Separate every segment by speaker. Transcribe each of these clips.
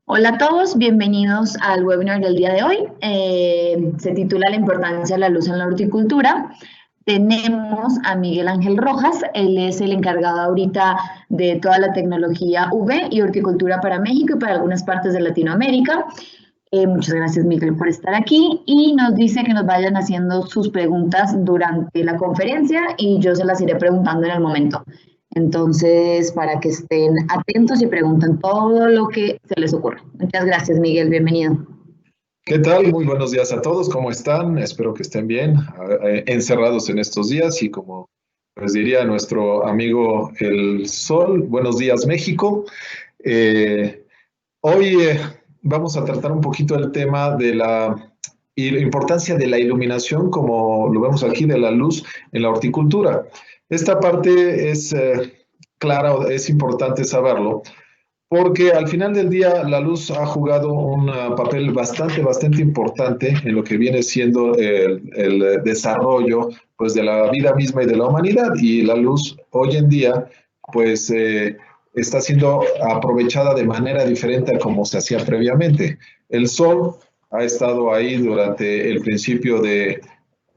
Speaker 1: Hola a todos, bienvenidos al webinar del día de hoy. Se titula La importancia de la luz en la horticultura. Tenemos a Miguel Ángel Rojas, él es el encargado ahorita de toda la tecnología UV y horticultura para México y para algunas partes de Latinoamérica. Muchas gracias, Miguel, por estar aquí y nos dice que nos vayan haciendo sus preguntas durante la conferencia y yo se las iré preguntando en el momento. Entonces, para que estén atentos y pregunten todo lo que se les ocurra. Muchas gracias, Miguel, bienvenido.
Speaker 2: ¿Qué tal? Muy buenos días a todos. ¿Cómo están? Espero que estén bien, encerrados en estos días y como les diría nuestro amigo el Sol, buenos días México. Eh, hoy vamos a tratar un poquito el tema de la importancia de la iluminación, como lo vemos aquí, de la luz en la horticultura. Esta parte es clara, es importante saberlo porque al final del día la luz ha jugado un papel bastante importante en lo que viene siendo el desarrollo pues, de la vida misma y de la humanidad. Y la luz hoy en día pues está siendo aprovechada de manera diferente a como se hacía previamente. El sol ha estado ahí durante el principio de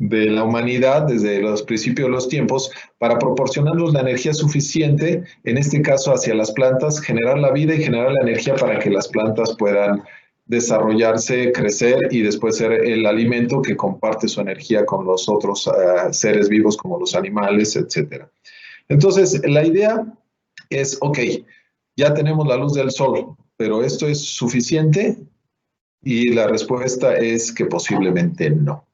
Speaker 2: la humanidad, desde los principios de los tiempos, para proporcionarnos la energía suficiente, en este caso hacia las plantas, generar la vida y generar la energía para que las plantas puedan desarrollarse, crecer y después ser el alimento que comparte su energía con los otros seres vivos como los animales, etc. Entonces, la idea es, ok, ya tenemos la luz del sol, pero ¿esto es suficiente? Y la respuesta es que posiblemente no.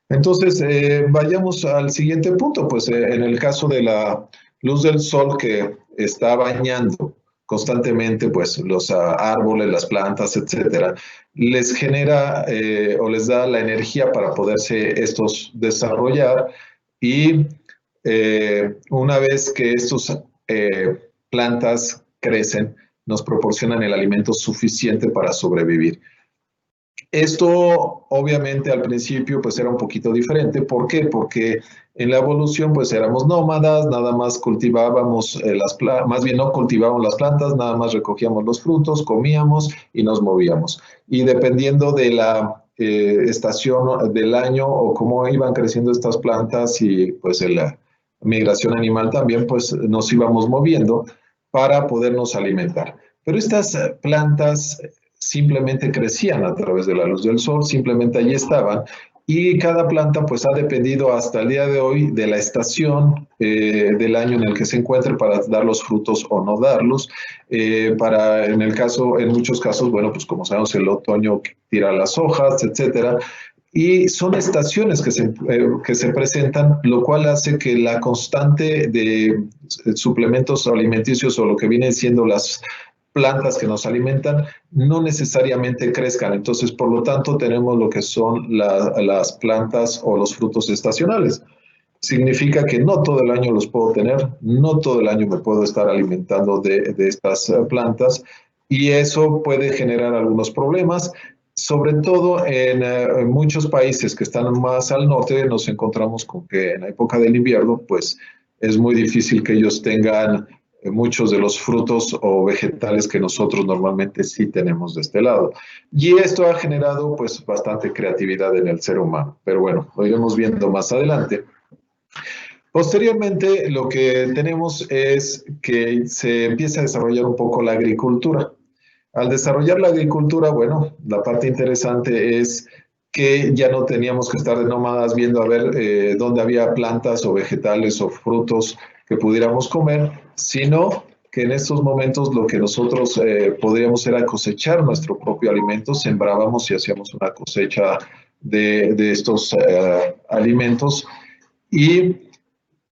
Speaker 2: Entonces, vayamos al siguiente punto, pues en el caso de la luz del sol que está bañando constantemente pues los árboles, las plantas, etcétera, les genera o les da la energía para poderse estos desarrollar y una vez que estos plantas crecen, nos proporcionan el alimento suficiente para sobrevivir. Esto obviamente al principio pues era un poquito diferente. ¿Por qué? Porque en la evolución pues éramos nómadas, nada más cultivábamos más bien no cultivábamos las plantas, nada más recogíamos los frutos, comíamos y nos movíamos. Y dependiendo de la estación del año o cómo iban creciendo estas plantas y pues la migración animal también pues nos íbamos moviendo para podernos alimentar. Pero estas plantas simplemente crecían a través de la luz del sol, simplemente allí estaban, y cada planta pues ha dependido hasta el día de hoy de la estación del año en el que se encuentre para dar los frutos o no darlos. En muchos casos, bueno, pues como sabemos, el otoño tira las hojas, etcétera. Y son estaciones que se presentan, lo cual hace que la constante de suplementos alimenticios o lo que vienen siendo las plantas que nos alimentan no necesariamente crezcan. Entonces, por lo tanto, tenemos lo que son las plantas o los frutos estacionales. Significa que no todo el año los puedo tener, no todo el año me puedo estar alimentando de estas plantas y eso puede generar algunos problemas. Sobre todo en muchos países que están más al norte, nos encontramos con que en la época del invierno, pues es muy difícil que ellos tengan muchos de los frutos o vegetales que nosotros normalmente sí tenemos de este lado. Y esto ha generado pues bastante creatividad en el ser humano. Pero bueno, lo iremos viendo más adelante. Posteriormente, lo que tenemos es que se empieza a desarrollar un poco la agricultura. Al desarrollar la agricultura, bueno, la parte interesante es que ya no teníamos que estar de nómadas viendo a ver dónde había plantas o vegetales o frutos que pudiéramos comer, sino que en estos momentos lo que nosotros podríamos era cosechar nuestro propio alimento, sembrábamos y hacíamos una cosecha de estos alimentos y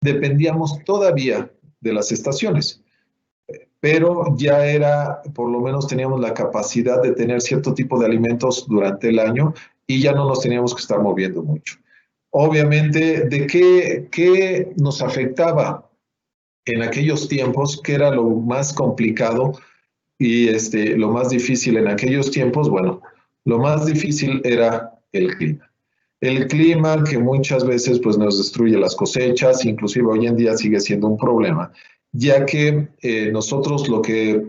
Speaker 2: dependíamos todavía de las estaciones, pero ya era, por lo menos teníamos la capacidad de tener cierto tipo de alimentos durante el año y ya no nos teníamos que estar moviendo mucho. Obviamente, ¿de qué nos afectaba en aquellos tiempos? ¿Qué era lo más complicado y lo más difícil en aquellos tiempos? Bueno, lo más difícil era el clima. El clima que muchas veces pues, nos destruye las cosechas, inclusive hoy en día sigue siendo un problema. ya que nosotros lo que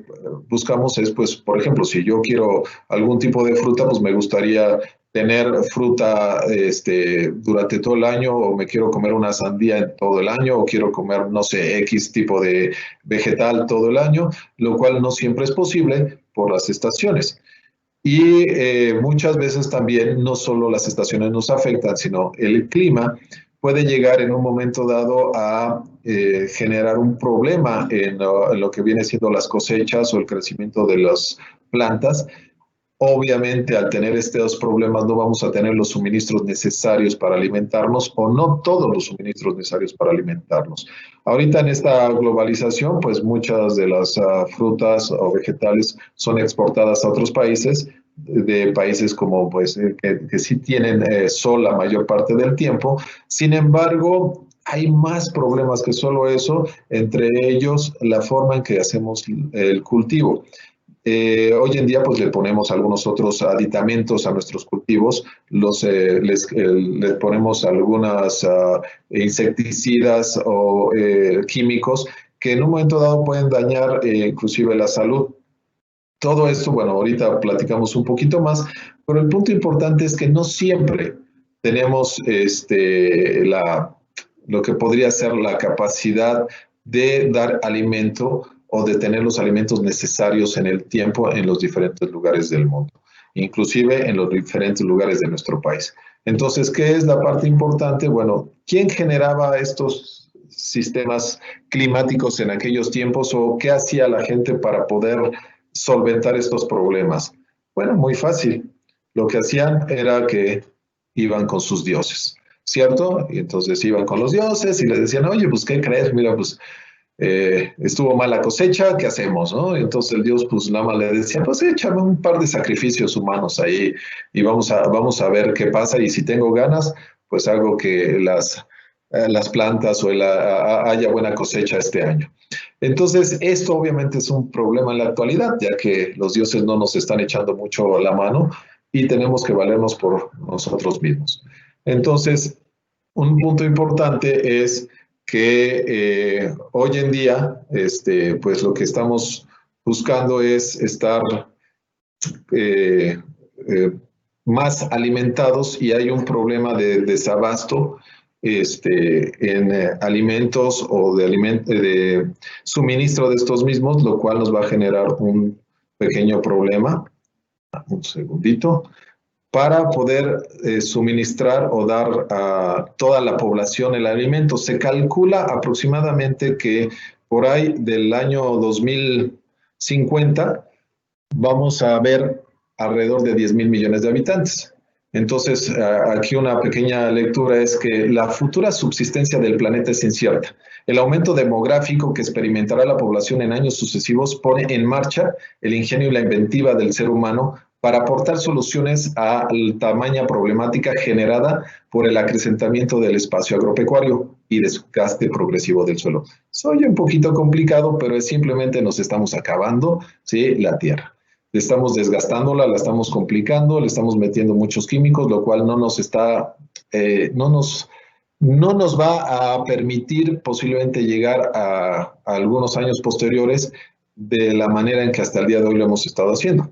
Speaker 2: buscamos es, pues, por ejemplo, si yo quiero algún tipo de fruta, pues me gustaría tener fruta durante todo el año, o me quiero comer una sandía en todo el año, o quiero comer, no sé, X tipo de vegetal todo el año, lo cual no siempre es posible por las estaciones. Y muchas veces también no solo las estaciones nos afectan, sino el clima puede llegar en un momento dado a generar un problema en lo que viene siendo las cosechas o el crecimiento de las plantas. Obviamente, al tener estos problemas, no vamos a tener los suministros necesarios para alimentarnos, o no todos los suministros necesarios para alimentarnos. Ahorita en esta globalización, pues muchas de las frutas o vegetales son exportadas a otros países, de países como pues que sí tienen sol la mayor parte del tiempo. Sin embargo, hay más problemas que solo eso, entre ellos la forma en que hacemos el cultivo. Hoy en día pues le ponemos algunos otros aditamentos a nuestros cultivos, les ponemos algunas insecticidas o químicos que en un momento dado pueden dañar inclusive la salud. Todo esto, bueno, ahorita platicamos un poquito más, pero el punto importante es que no siempre tenemos lo que podría ser la capacidad de dar alimento o de tener los alimentos necesarios en el tiempo en los diferentes lugares del mundo, inclusive en los diferentes lugares de nuestro país. Entonces, ¿qué es la parte importante? Bueno, ¿quién generaba estos sistemas climáticos en aquellos tiempos, o qué hacía la gente para poder solventar estos problemas? Bueno, muy fácil. Lo que hacían era que iban con sus dioses, ¿cierto? Y entonces iban con los dioses y les decían, oye, pues, ¿qué crees? Mira, pues, estuvo mala cosecha, ¿qué hacemos? ¿No? Y entonces el dios pues nada más le decía, pues échame un par de sacrificios humanos ahí y vamos a ver qué pasa, y si tengo ganas, pues hago que las plantas o haya buena cosecha este año. Entonces, esto obviamente es un problema en la actualidad, ya que los dioses no nos están echando mucho la mano y tenemos que valernos por nosotros mismos. Entonces, un punto importante es que hoy en día, pues lo que estamos buscando es estar eh, eh, más alimentados, y hay un problema de desabasto en alimentos o de suministro de estos mismos, lo cual nos va a generar un pequeño problema. Un segundito para poder suministrar o dar a toda la población el alimento. Se calcula aproximadamente que por ahí del año 2050 vamos a ver alrededor de 10 mil millones de habitantes. Entonces, aquí una pequeña lectura es que la futura subsistencia del planeta es incierta. El aumento demográfico que experimentará la población en años sucesivos pone en marcha el ingenio y la inventiva del ser humano para aportar soluciones a la tamaña problemática generada por el acrecentamiento del espacio agropecuario y desgaste progresivo del suelo. Soy un poquito complicado, pero es simplemente nos estamos acabando, ¿sí?, la tierra. Estamos desgastándola, la estamos complicando, le estamos metiendo muchos químicos, lo cual no nos va a permitir posiblemente llegar a algunos años posteriores de la manera en que hasta el día de hoy lo hemos estado haciendo.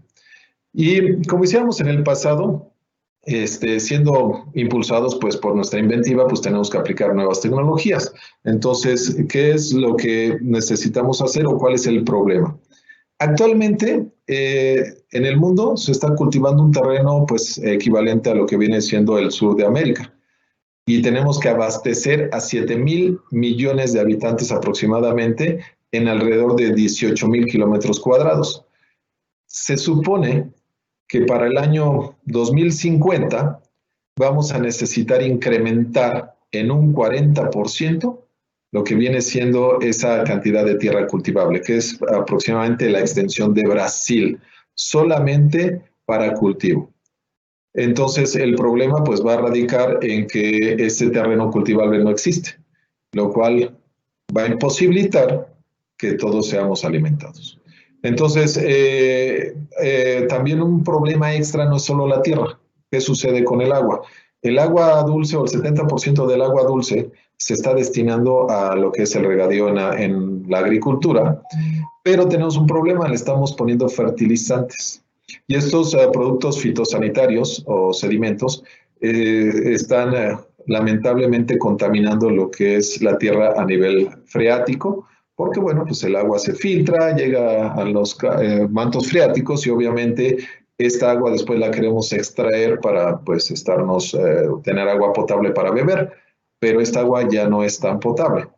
Speaker 2: Y como hicimos en el pasado, siendo impulsados pues por nuestra inventiva, pues tenemos que aplicar nuevas tecnologías. Entonces, ¿qué es lo que necesitamos hacer o cuál es el problema? Actualmente, en el mundo se está cultivando un terreno pues equivalente a lo que viene siendo el sur de América, y tenemos que abastecer a 7 mil millones de habitantes aproximadamente en alrededor de 18 mil kilómetros cuadrados. Se supone que para el año 2050 vamos a necesitar incrementar en un 40% lo que viene siendo esa cantidad de tierra cultivable, que es aproximadamente la extensión de Brasil, solamente para cultivo. Entonces, el problema pues va a radicar en que ese terreno cultivable no existe, lo cual va a imposibilitar que todos seamos alimentados. Entonces, también un problema extra no es solo la tierra. ¿Qué sucede con el agua? El agua dulce, o el 70% del agua dulce, se está destinando a lo que es el regadío en la agricultura, pero tenemos un problema, le estamos poniendo fertilizantes. Y estos productos fitosanitarios o sedimentos están lamentablemente contaminando lo que es la tierra a nivel freático, porque bueno, pues el agua se filtra, llega a los mantos freáticos y obviamente esta agua después la queremos extraer para pues tener agua potable para beber, pero esta agua ya no es tan potable.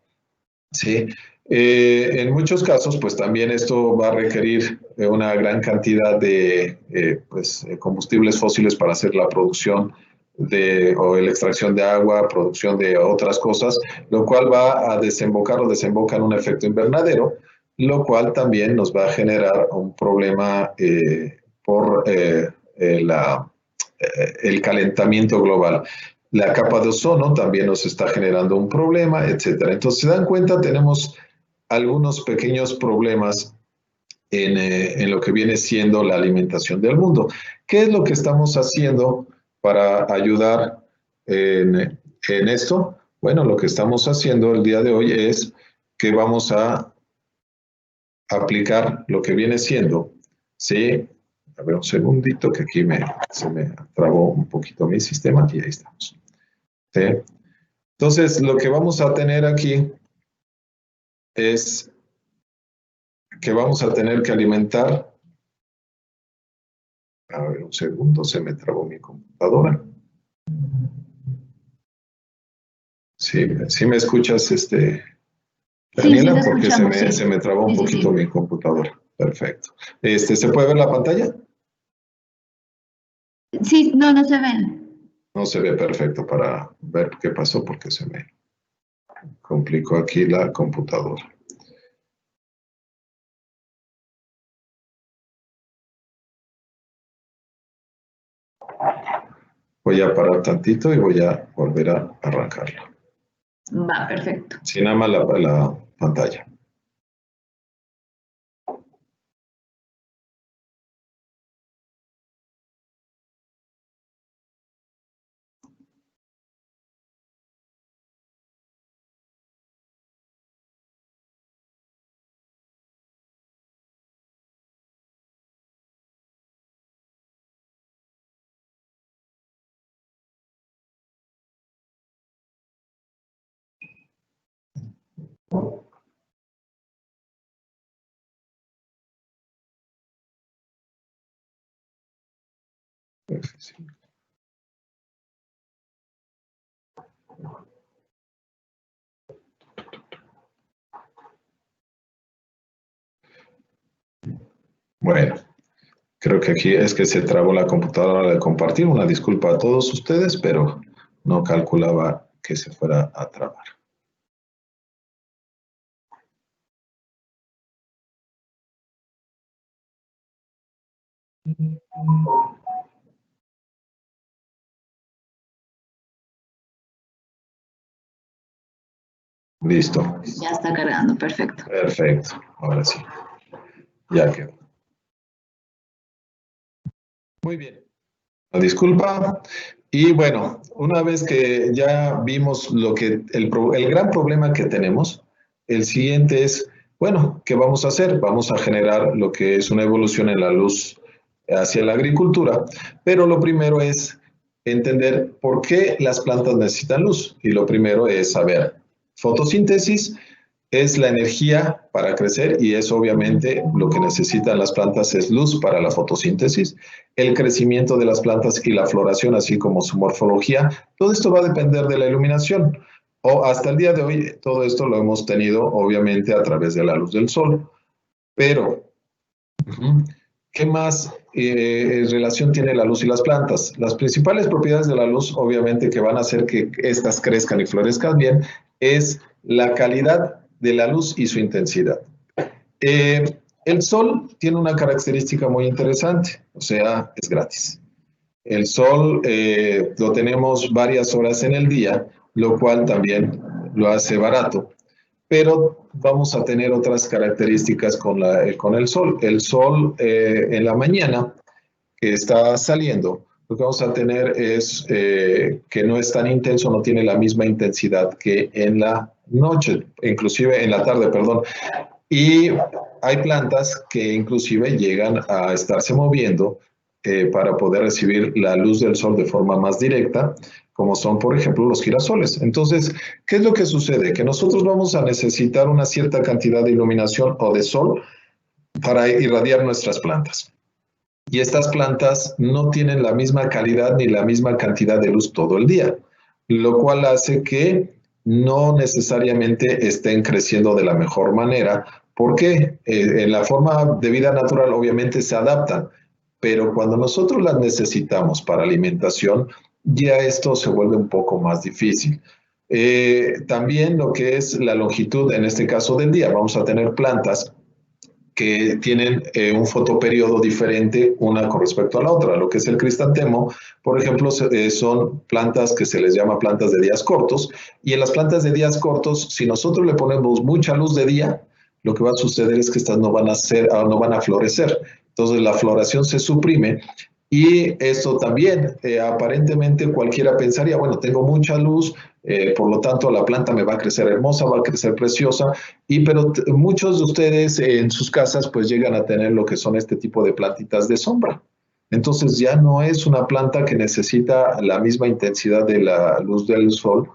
Speaker 2: Sí, en muchos casos, pues también esto va a requerir una gran cantidad de combustibles fósiles para hacer la producción o la extracción de agua, producción de otras cosas, lo cual va a desembocar o desemboca en un efecto invernadero, lo cual también nos va a generar un problema por el calentamiento global. La capa de ozono también nos está generando un problema, etcétera. Entonces, se dan cuenta, tenemos algunos pequeños problemas en lo que viene siendo la alimentación del mundo. ¿Qué es lo que estamos haciendo para ayudar en esto? Bueno, lo que estamos haciendo el día de hoy es que vamos a aplicar lo que viene siendo, ¿sí? A ver, un segundito que aquí se me trabó un poquito mi sistema y ahí estamos. ¿Sí? Entonces, lo que vamos a tener aquí es que vamos a tener que alimentar. A ver, un segundo, se me trabó mi computadora. Sí me escuchas, Daniela,
Speaker 1: sí,
Speaker 2: porque
Speaker 1: sí.
Speaker 2: se me trabó un poquito mi computadora. Perfecto. ¿Se puede ver la pantalla?
Speaker 1: Sí, no se ven.
Speaker 2: No se ve perfecto para ver qué pasó porque se me complicó aquí la computadora. Voy a parar tantito y voy a volver a arrancarlo.
Speaker 1: Va, perfecto.
Speaker 2: Sin nada más la pantalla. Bueno, creo que aquí es que se trabó la computadora de compartir. Una disculpa a todos ustedes, pero no calculaba que se fuera a trabar. Listo.
Speaker 1: Ya está cargando, perfecto.
Speaker 2: Perfecto, ahora sí. Ya quedó. Muy bien. La disculpa. Y bueno, una vez que ya vimos el gran problema que tenemos, el siguiente es, bueno, ¿qué vamos a hacer? Vamos a generar lo que es una evolución en la luz hacia la agricultura, pero lo primero es entender por qué las plantas necesitan luz. Y lo primero es saber, fotosíntesis es la energía para crecer y es obviamente lo que necesitan las plantas es luz para la fotosíntesis, el crecimiento de las plantas y la floración, así como su morfología. Todo esto va a depender de la iluminación. O hasta el día de hoy, todo esto lo hemos tenido obviamente a través de la luz del sol. Pero, ¿qué más relación tiene la luz y las plantas? Las principales propiedades de la luz, obviamente, que van a hacer que estas crezcan y florezcan bien, es la calidad de la luz y su intensidad. El sol tiene una característica muy interesante, o sea, es gratis. El sol lo tenemos varias horas en el día, lo cual también lo hace barato, pero vamos a tener otras características con el sol. El sol en la mañana que está saliendo, lo que vamos a tener es que no es tan intenso, no tiene la misma intensidad que en la noche, inclusive en la tarde, perdón. Y hay plantas que inclusive llegan a estarse moviendo para poder recibir la luz del sol de forma más directa, como son, por ejemplo, los girasoles. Entonces, ¿qué es lo que sucede? Que nosotros vamos a necesitar una cierta cantidad de iluminación o de sol para irradiar nuestras plantas. Y estas plantas no tienen la misma calidad ni la misma cantidad de luz todo el día, lo cual hace que no necesariamente estén creciendo de la mejor manera. ¿Por qué? En la forma de vida natural obviamente se adaptan, pero cuando nosotros las necesitamos para alimentación, ya esto se vuelve un poco más difícil. También lo que es la longitud, en este caso del día, vamos a tener plantas que tienen un fotoperiodo diferente una con respecto a la otra. Lo que es el crisantemo, por ejemplo, son plantas que se les llama plantas de días cortos, y en las plantas de días cortos, si nosotros le ponemos mucha luz de día, lo que va a suceder es que estas no van a florecer. Entonces la floración se suprime. Y esto también, aparentemente cualquiera pensaría, bueno, tengo mucha luz, por lo tanto la planta me va a crecer hermosa, va a crecer preciosa, pero muchos de ustedes en sus casas pues llegan a tener lo que son este tipo de plantitas de sombra. Entonces ya no es una planta que necesita la misma intensidad de la luz del sol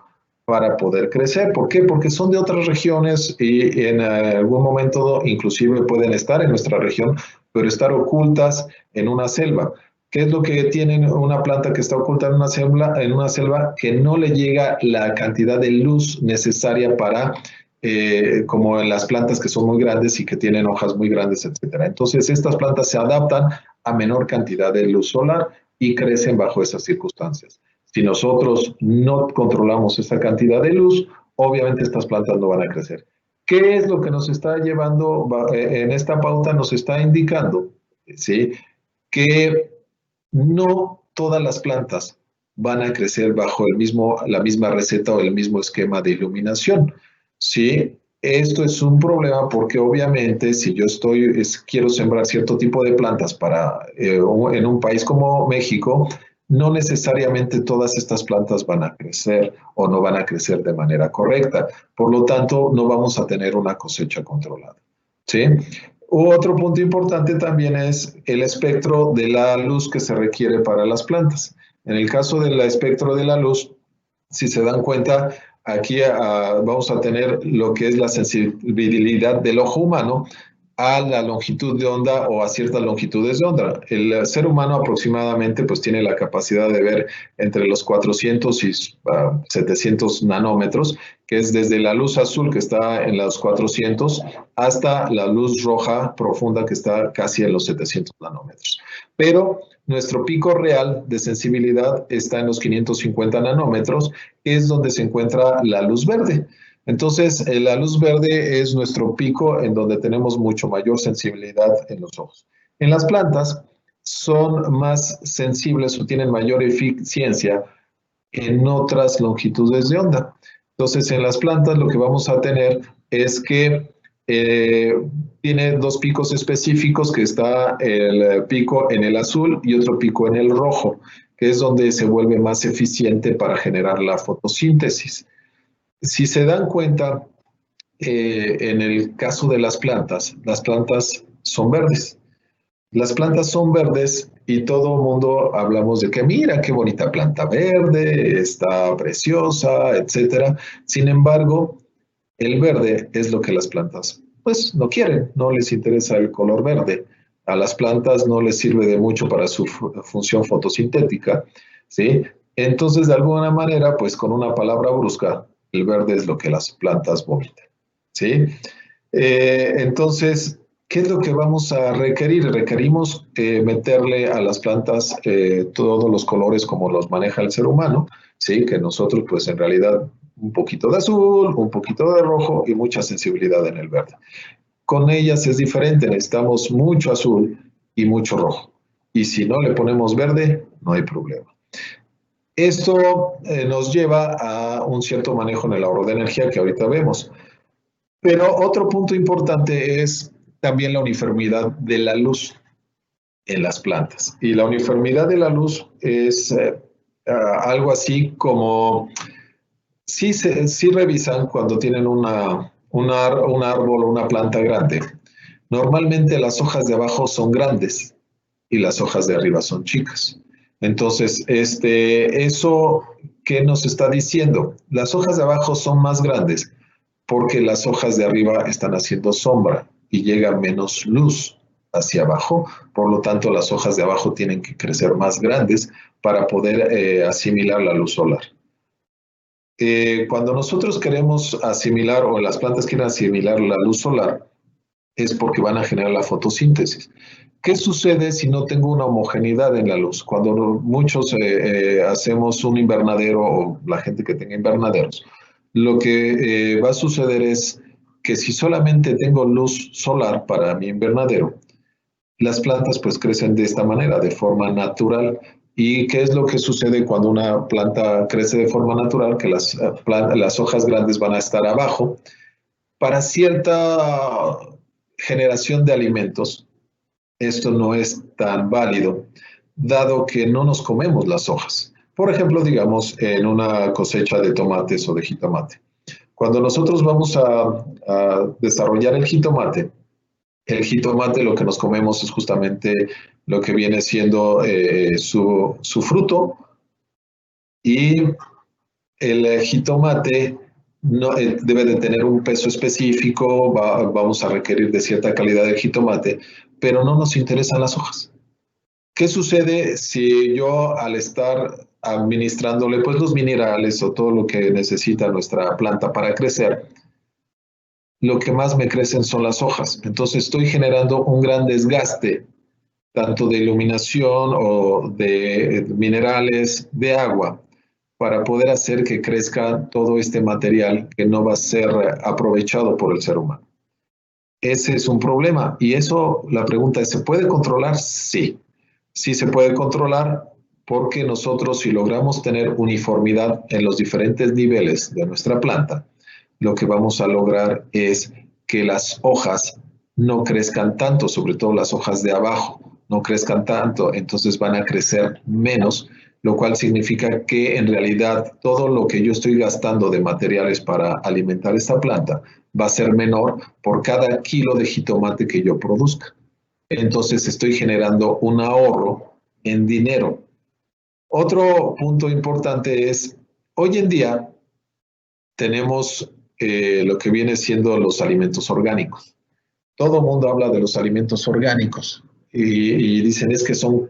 Speaker 2: para poder crecer. ¿Por qué? Porque son de otras regiones y en algún momento inclusive pueden estar en nuestra región, pero estar ocultas en una selva. ¿Qué es lo que tiene una planta que está oculta en una selva? Que no le llega la cantidad de luz necesaria para, como en las plantas que son muy grandes y que tienen hojas muy grandes, etcétera. Entonces, estas plantas se adaptan a menor cantidad de luz solar y crecen bajo esas circunstancias. Si nosotros no controlamos esa cantidad de luz, obviamente estas plantas no van a crecer. ¿Qué es lo que nos está llevando en esta pauta? Nos está indicando, ¿sí?, que no todas las plantas van a crecer bajo la misma receta o el mismo esquema de iluminación. ¿Sí? Esto es un problema porque obviamente si yo quiero sembrar cierto tipo de plantas en un país como México, no necesariamente todas estas plantas van a crecer o no van a crecer de manera correcta. Por lo tanto, no vamos a tener una cosecha controlada. ¿Sí? Otro punto importante también es el espectro de la luz que se requiere para las plantas. En el caso del espectro de la luz, si se dan cuenta, aquí vamos a tener lo que es la sensibilidad del ojo humano a la longitud de onda o a ciertas longitudes de onda. El ser humano aproximadamente pues tiene la capacidad de ver entre los 400 y 700 nanómetros, que es desde la luz azul que está en los 400 hasta la luz roja profunda que está casi en los 700 nanómetros. Pero nuestro pico real de sensibilidad está en los 550 nanómetros, que es donde se encuentra la luz verde. Entonces, la luz verde es nuestro pico en donde tenemos mucho mayor sensibilidad en los ojos. En las plantas son más sensibles o tienen mayor eficiencia en otras longitudes de onda. Entonces, en las plantas lo que vamos a tener es que tiene dos picos específicos, que está el pico en el azul y otro pico en el rojo, que es donde se vuelve más eficiente para generar la fotosíntesis. Si se dan cuenta, en el caso de las plantas son verdes. Las plantas son verdes y todo el mundo hablamos de que mira qué bonita planta verde, está preciosa, etcétera. Sin embargo, el verde es lo que las plantas pues no quieren, no les interesa el color verde. A las plantas no les sirve de mucho para su función fotosintética, ¿sí? Entonces, de alguna manera, pues con una palabra brusca, el verde es lo que las plantas vomitan, ¿sí? Entonces, ¿qué es lo que vamos a requerir? Requerimos meterle a las plantas todos los colores como los maneja el ser humano, ¿sí? Que nosotros, pues en realidad, un poquito de azul, un poquito de rojo y mucha sensibilidad en el verde. Con ellas es diferente, necesitamos mucho azul y mucho rojo. Y si no le ponemos verde, no hay problema. Esto nos lleva a un cierto manejo en el ahorro de energía que ahorita vemos. Pero otro punto importante es también la uniformidad de la luz. en las plantas. Y la uniformidad de la luz es algo así como, sí revisan cuando tienen un árbol o una planta grande. Normalmente las hojas de abajo son grandes y las hojas de arriba son chicas. Entonces, eso, ¿qué nos está diciendo? Las hojas de abajo son más grandes porque las hojas de arriba están haciendo sombra y llega menos luz hacia abajo. Por lo tanto, las hojas de abajo tienen que crecer más grandes para poder asimilar la luz solar. Cuando nosotros queremos asimilar o las plantas quieren asimilar la luz solar, es porque van a generar la fotosíntesis. ¿Qué sucede si no tengo una homogeneidad en la luz? Cuando muchos hacemos un invernadero o la gente que tenga invernaderos, lo que va a suceder es que si solamente tengo luz solar para mi invernadero, las plantas pues crecen de esta manera, de forma natural. ¿Y qué es lo que sucede cuando una planta crece de forma natural? Que las hojas grandes van a estar abajo. Para cierta generación de alimentos, esto no es tan válido, dado que no nos comemos las hojas. Por ejemplo, digamos, en una cosecha de tomates o de jitomate. Cuando nosotros vamos a desarrollar el jitomate lo que nos comemos es justamente lo que viene siendo su fruto, y el jitomate no, debe de tener un peso específico, vamos a requerir de cierta calidad de jitomate, pero no nos interesan las hojas. ¿Qué sucede si yo al estar administrándole pues los minerales o todo lo que necesita nuestra planta para crecer, lo que más me crecen son las hojas? Entonces estoy generando un gran desgaste, tanto de iluminación o de minerales, de agua, para poder hacer que crezca todo este material que no va a ser aprovechado por el ser humano. Ese es un problema. Y eso, la pregunta es, ¿se puede controlar? Sí, sí se puede controlar, porque nosotros, si logramos tener uniformidad en los diferentes niveles de nuestra planta, lo que vamos a lograr es que las hojas no crezcan tanto, sobre todo las hojas de abajo, no crezcan tanto, entonces van a crecer menos, lo cual significa que en realidad todo lo que yo estoy gastando de materiales para alimentar esta planta va a ser menor por cada kilo de jitomate que yo produzca. Entonces estoy generando un ahorro en dinero. Otro punto importante es, hoy en día tenemos lo que viene siendo los alimentos orgánicos. Todo el mundo habla de los alimentos orgánicos y dicen es que son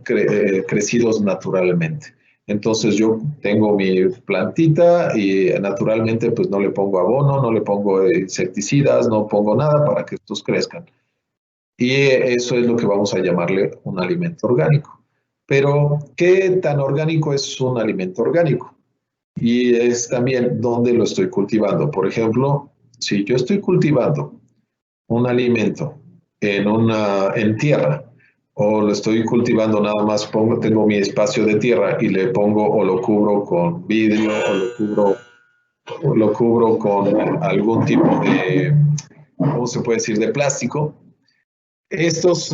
Speaker 2: crecidos naturalmente. Entonces yo tengo mi plantita y naturalmente pues no le pongo abono, no le pongo insecticidas, no pongo nada para que estos crezcan. Y eso es lo que vamos a llamarle un alimento orgánico. Pero, ¿qué tan orgánico es un alimento orgánico? Y es también dónde lo estoy cultivando. Por ejemplo, si yo estoy cultivando un alimento en tierra, o lo estoy cultivando nada más, tengo mi espacio de tierra y le pongo o lo cubro con vidrio o lo cubro con algún tipo de, ¿cómo se puede decir?, de plástico. Estos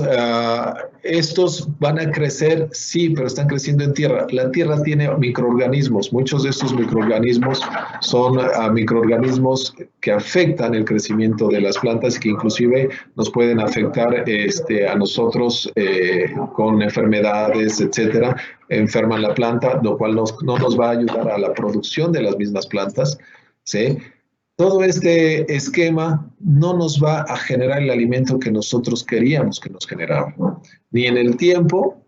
Speaker 2: van a crecer, sí, pero están creciendo en tierra. La tierra tiene microorganismos. Muchos de estos microorganismos son microorganismos que afectan el crecimiento de las plantas y que inclusive nos pueden afectar a nosotros con enfermedades, etcétera. Enferman la planta, lo cual no nos va a ayudar a la producción de las mismas plantas, ¿sí? Todo este esquema no nos va a generar el alimento que nosotros queríamos que nos generara, ni en el tiempo,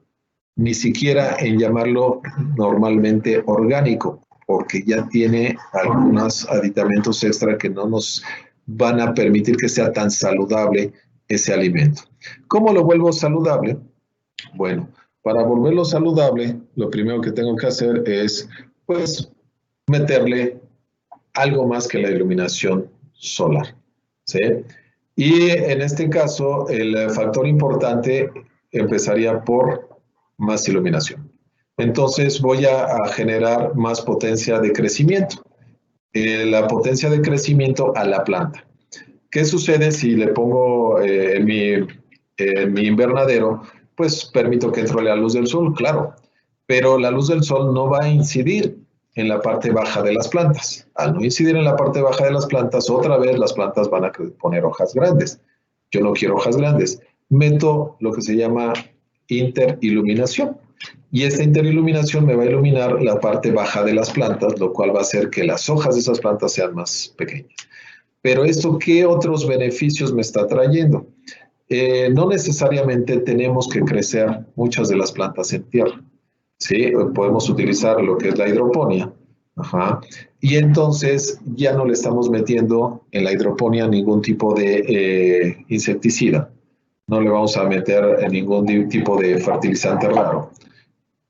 Speaker 2: ni siquiera en llamarlo normalmente orgánico, porque ya tiene algunos aditamentos extra que no nos van a permitir que sea tan saludable ese alimento. ¿Cómo lo vuelvo saludable? Bueno, para volverlo saludable, lo primero que tengo que hacer es, pues, meterle algo más que la iluminación solar, ¿sí? Y en este caso, el factor importante empezaría por más iluminación. Entonces voy a generar más potencia de crecimiento. La potencia de crecimiento a la planta. ¿Qué sucede si le pongo en mi invernadero pues permito que entre la luz del sol, claro, pero la luz del sol no va a incidir en la parte baja de las plantas. Al no incidir en la parte baja de las plantas, otra vez las plantas van a poner hojas grandes. Yo no quiero hojas grandes. Meto lo que se llama interiluminación. Y esta interiluminación me va a iluminar la parte baja de las plantas, lo cual va a hacer que las hojas de esas plantas sean más pequeñas. Pero esto, ¿qué otros beneficios me está trayendo? No necesariamente tenemos que crecer muchas de las plantas en tierra. ¿Sí? Podemos utilizar lo que es la hidroponía. Ajá. Y entonces ya no le estamos metiendo en la hidroponía ningún tipo de insecticida. No le vamos a meter ningún tipo de fertilizante raro.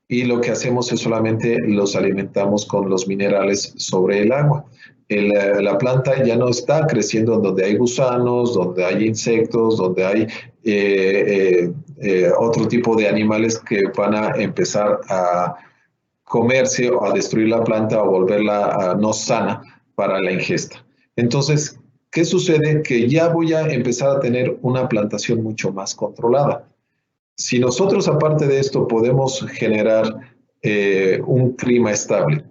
Speaker 2: Y lo que hacemos es solamente los alimentamos con los minerales sobre el agua. La planta ya no está creciendo donde hay gusanos, donde hay insectos, donde hay otro tipo de animales que van a empezar a comerse o a destruir la planta o volverla no sana para la ingesta. Entonces, ¿qué sucede? Que ya voy a empezar a tener una plantación mucho más controlada. Si nosotros, aparte de esto, podemos generar un clima estable,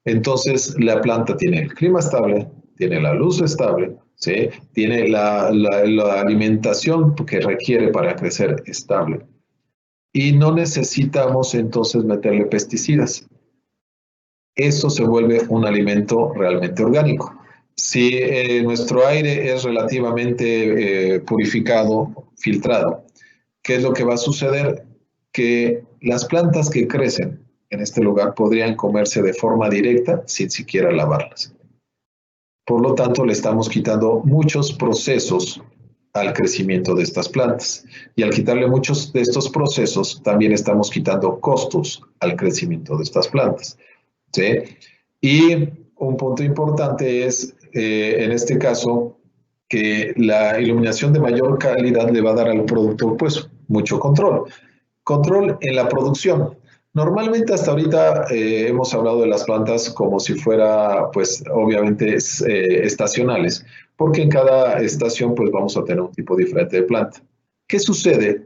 Speaker 2: entonces la planta tiene el clima estable, tiene la luz estable, ¿sí? Tiene la alimentación que requiere para crecer estable. Y no necesitamos entonces meterle pesticidas. Eso se vuelve un alimento realmente orgánico. Si nuestro aire es relativamente purificado, filtrado, ¿qué es lo que va a suceder? Que las plantas que crecen en este lugar podrían comerse de forma directa sin siquiera lavarlas. Por lo tanto, le estamos quitando muchos procesos al crecimiento de estas plantas. Y al quitarle muchos de estos procesos, también estamos quitando costos al crecimiento de estas plantas. ¿Sí? Y un punto importante es, en este caso, que la iluminación de mayor calidad le va a dar al producto, pues, mucho control. Control en la producción. Normalmente hasta ahorita hemos hablado de las plantas como si fuera, pues, obviamente estacionales, porque en cada estación, pues, vamos a tener un tipo diferente de planta. ¿Qué sucede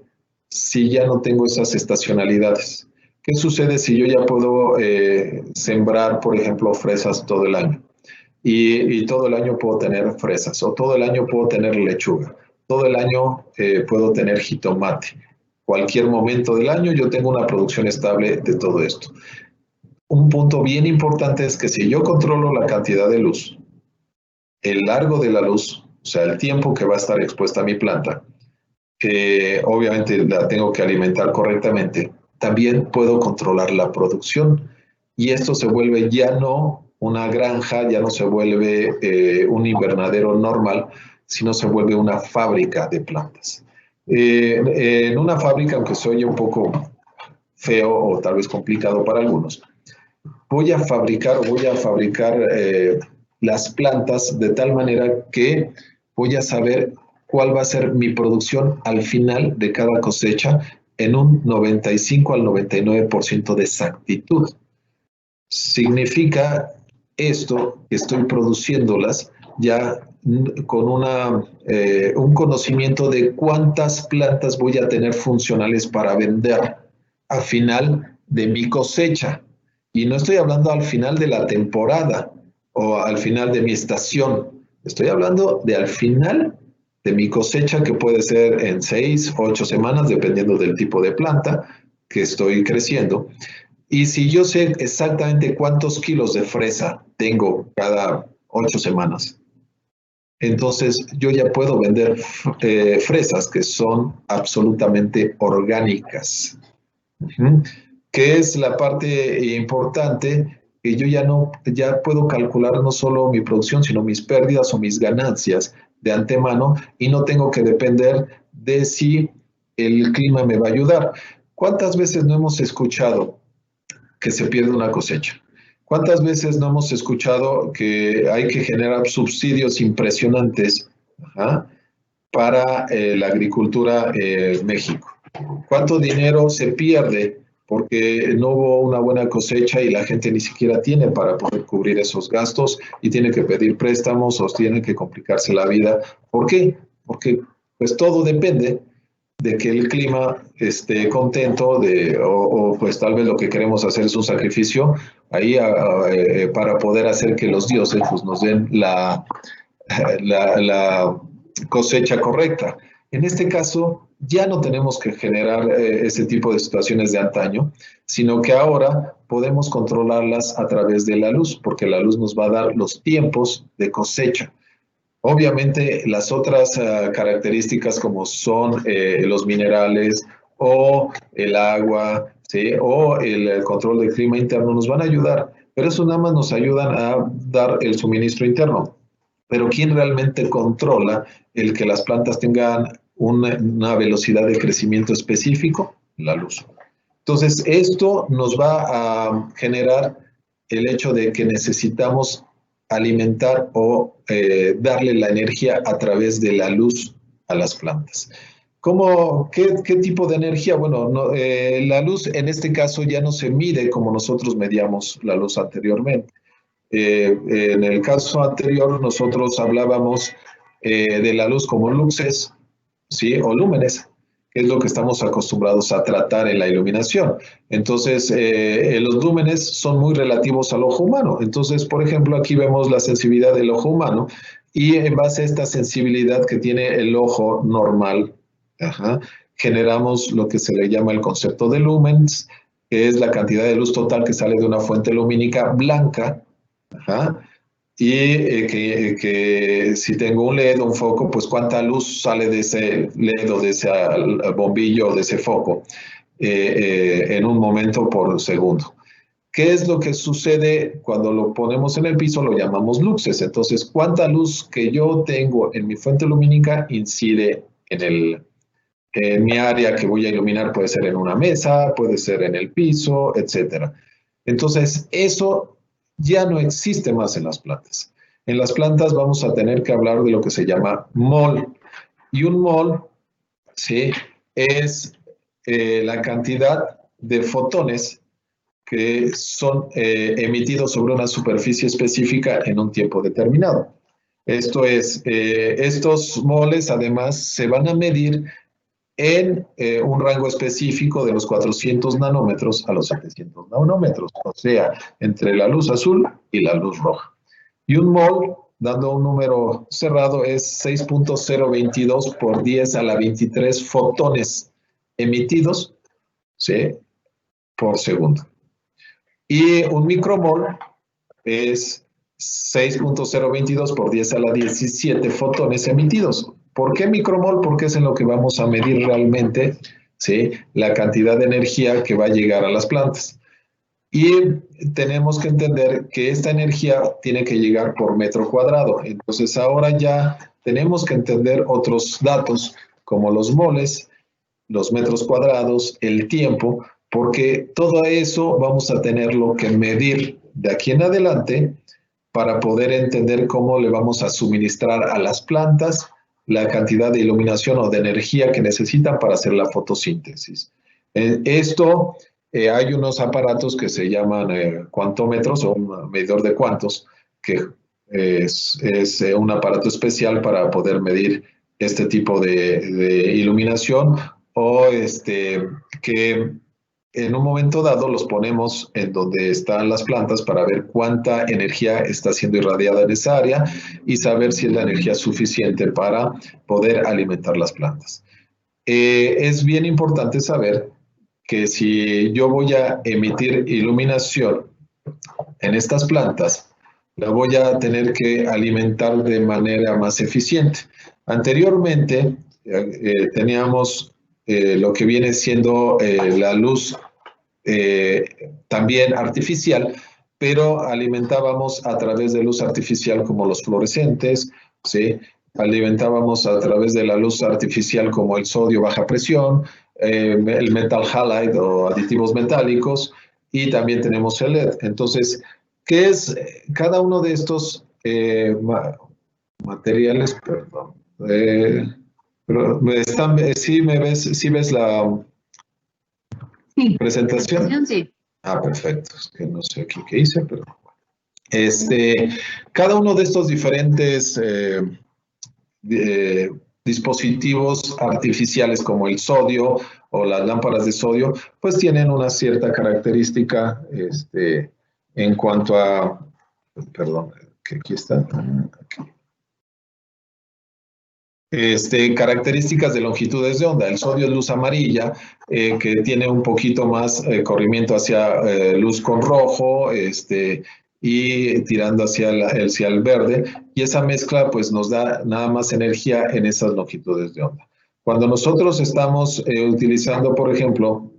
Speaker 2: si ya no tengo esas estacionalidades? ¿Qué sucede si yo ya puedo sembrar, por ejemplo, fresas todo el año? Y todo el año puedo tener fresas, o todo el año puedo tener lechuga, todo el año puedo tener jitomate. Cualquier momento del año yo tengo una producción estable de todo esto. Un punto bien importante es que si yo controlo la cantidad de luz, el largo de la luz, o sea, el tiempo que va a estar expuesta a mi planta, obviamente la tengo que alimentar correctamente, también puedo controlar la producción. Y esto se vuelve ya no una granja, ya no se vuelve un invernadero normal, sino se vuelve una fábrica de plantas. En una fábrica, aunque se oye un poco feo o tal vez complicado para algunos, voy a fabricar las plantas de tal manera que voy a saber cuál va a ser mi producción al final de cada cosecha en un 95 al 99% de exactitud. Significa esto que estoy produciéndolas ya con un conocimiento de cuántas plantas voy a tener funcionales para vender al final de mi cosecha. Y no estoy hablando al final de la temporada o al final de mi estación. Estoy hablando de al final de mi cosecha, que puede ser en 6, 8 semanas, dependiendo del tipo de planta que estoy creciendo. Y si yo sé exactamente cuántos kilos de fresa tengo cada 8 semanas, entonces yo ya puedo vender fresas que son absolutamente orgánicas. Que es la parte importante, que yo ya puedo calcular no solo mi producción, sino mis pérdidas o mis ganancias de antemano, y no tengo que depender de si el clima me va a ayudar. ¿Cuántas veces no hemos escuchado que se pierde una cosecha? ¿Cuántas veces no hemos escuchado que hay que generar subsidios impresionantes para la agricultura en México? ¿Cuánto dinero se pierde porque no hubo una buena cosecha y la gente ni siquiera tiene para poder cubrir esos gastos y tiene que pedir préstamos o tiene que complicarse la vida? ¿Por qué? Porque pues todo depende de que el clima esté contento o pues tal vez lo que queremos hacer es un sacrificio ahí para poder hacer que los dioses pues, nos den la cosecha correcta. En este caso, ya no tenemos que generar ese tipo de situaciones de antaño, sino que ahora podemos controlarlas a través de la luz, porque la luz nos va a dar los tiempos de cosecha. Obviamente, las otras características como son los minerales o el agua, ¿sí? O el control del clima interno nos van a ayudar, pero eso nada más nos ayudan a dar el suministro interno. Pero ¿quién realmente controla el que las plantas tengan una velocidad de crecimiento específico? La luz. Entonces, esto nos va a generar el hecho de que necesitamos alimentar o darle la energía a través de la luz a las plantas. ¿Qué tipo de energía? Bueno, la luz en este caso ya no se mide como nosotros medíamos la luz anteriormente. En el caso anterior nosotros hablábamos de la luz como luxes, ¿sí? O lúmenes, que es lo que estamos acostumbrados a tratar en la iluminación. Entonces, los lúmenes son muy relativos al ojo humano. Entonces, por ejemplo, aquí vemos la sensibilidad del ojo humano y en base a esta sensibilidad que tiene el ojo normal, generamos lo que se le llama el concepto de lumens, que es la cantidad de luz total que sale de una fuente lumínica blanca. Y que si tengo un LED o un foco, pues cuánta luz sale de ese LED o de ese bombillo o de ese foco en un momento por segundo. ¿Qué es lo que sucede cuando lo ponemos en el piso? Lo llamamos luxes. Entonces, ¿cuánta luz que yo tengo en mi fuente lumínica incide en mi área que voy a iluminar? Puede ser en una mesa, puede ser en el piso, etc. Entonces, eso ya no existe más en las plantas. En las plantas vamos a tener que hablar de lo que se llama mol. Y un mol, ¿sí?, es la cantidad de fotones que son emitidos sobre una superficie específica en un tiempo determinado. Esto es, estos moles además se van a medir en un rango específico de los 400 nanómetros a los 700 nanómetros, o sea, entre la luz azul y la luz roja. Y un mol, dando un número cerrado, es 6.022 por 10 a la 23 fotones emitidos, ¿sí?, por segundo. Y un micromol es 6.022 por 10 a la 17 fotones emitidos. ¿Por qué micromol? Porque es en lo que vamos a medir realmente, ¿sí?, la cantidad de energía que va a llegar a las plantas. Y tenemos que entender que esta energía tiene que llegar por metro cuadrado. Entonces ahora ya tenemos que entender otros datos como los moles, los metros cuadrados, el tiempo, porque todo eso vamos a tenerlo que medir de aquí en adelante para poder entender cómo le vamos a suministrar a las plantas la cantidad de iluminación o de energía que necesitan para hacer la fotosíntesis. Hay unos aparatos que se llaman cuantómetros o un medidor de cuantos, que es un aparato especial para poder medir este tipo de iluminación o que en un momento dado los ponemos en donde están las plantas para ver cuánta energía está siendo irradiada en esa área y saber si es la energía suficiente para poder alimentar las plantas. Es bien importante saber que si yo voy a emitir iluminación en estas plantas, la voy a tener que alimentar de manera más eficiente. Anteriormente teníamos lo que viene siendo la luz también artificial, pero alimentábamos a través de luz artificial como los fluorescentes, ¿sí? Alimentábamos a través de la luz artificial como el sodio baja presión, el metal halide o aditivos metálicos, y también tenemos el LED. Entonces, ¿qué es cada uno de estos materiales? Perdón. Pero ¿sí me ves, sí ves la presentación?
Speaker 1: Sí.
Speaker 2: Ah, perfecto. Es que no sé aquí qué hice, pero cada uno de estos diferentes dispositivos artificiales como el sodio o las lámparas de sodio, pues tienen una cierta característica en cuanto a, perdón, que aquí está, aquí. Características de longitudes de onda. El sodio es luz amarilla, que tiene un poquito más corrimiento hacia luz con rojo, y tirando hacia el verde, y esa mezcla pues nos da nada más energía en esas longitudes de onda. Cuando nosotros estamos utilizando, por ejemplo,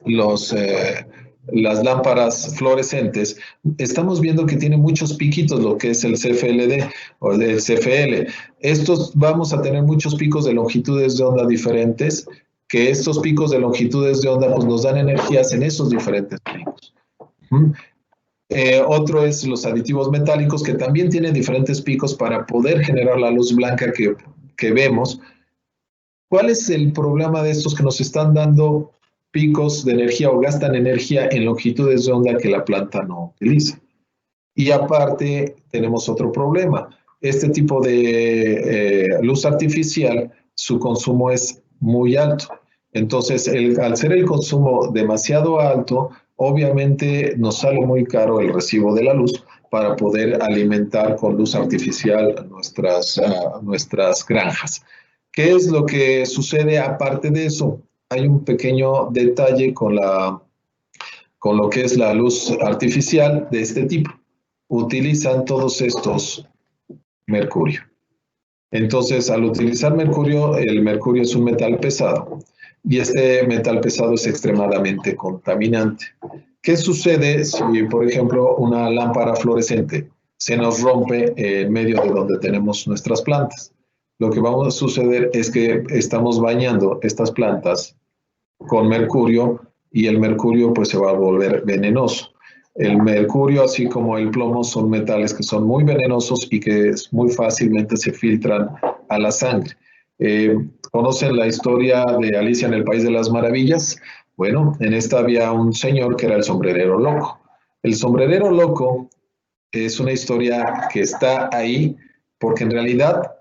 Speaker 2: las lámparas fluorescentes, estamos viendo que tiene muchos piquitos, lo que es el CFLD o el CFL. Estos vamos a tener muchos picos de longitudes de onda diferentes, que estos picos de longitudes de onda pues, nos dan energías en esos diferentes picos. Otro es los aditivos metálicos, que también tienen diferentes picos para poder generar la luz blanca que vemos. ¿Cuál es el problema de estos que nos están dando picos de energía o gastan energía en longitudes de onda que la planta no utiliza? Y aparte tenemos otro problema. Este tipo de luz artificial, su consumo es muy alto. Entonces, al ser el consumo demasiado alto, obviamente nos sale muy caro el recibo de la luz para poder alimentar con luz artificial nuestras granjas. ¿Qué es lo que sucede aparte de eso? Hay un pequeño detalle con lo que es la luz artificial de este tipo. Utilizan todos estos mercurio. Entonces, al utilizar mercurio, el mercurio es un metal pesado y este metal pesado es extremadamente contaminante. ¿Qué sucede si, por ejemplo, una lámpara fluorescente se nos rompe en medio de donde tenemos nuestras plantas? Lo que va a suceder es que estamos bañando estas plantas con mercurio y el mercurio pues se va a volver venenoso. El mercurio, así como el plomo, son metales que son muy venenosos y que muy fácilmente se filtran a la sangre. ¿Conocen la historia de Alicia en el País de las Maravillas? Bueno, en esta había un señor que era el sombrerero loco. El sombrerero loco es una historia que está ahí porque en realidad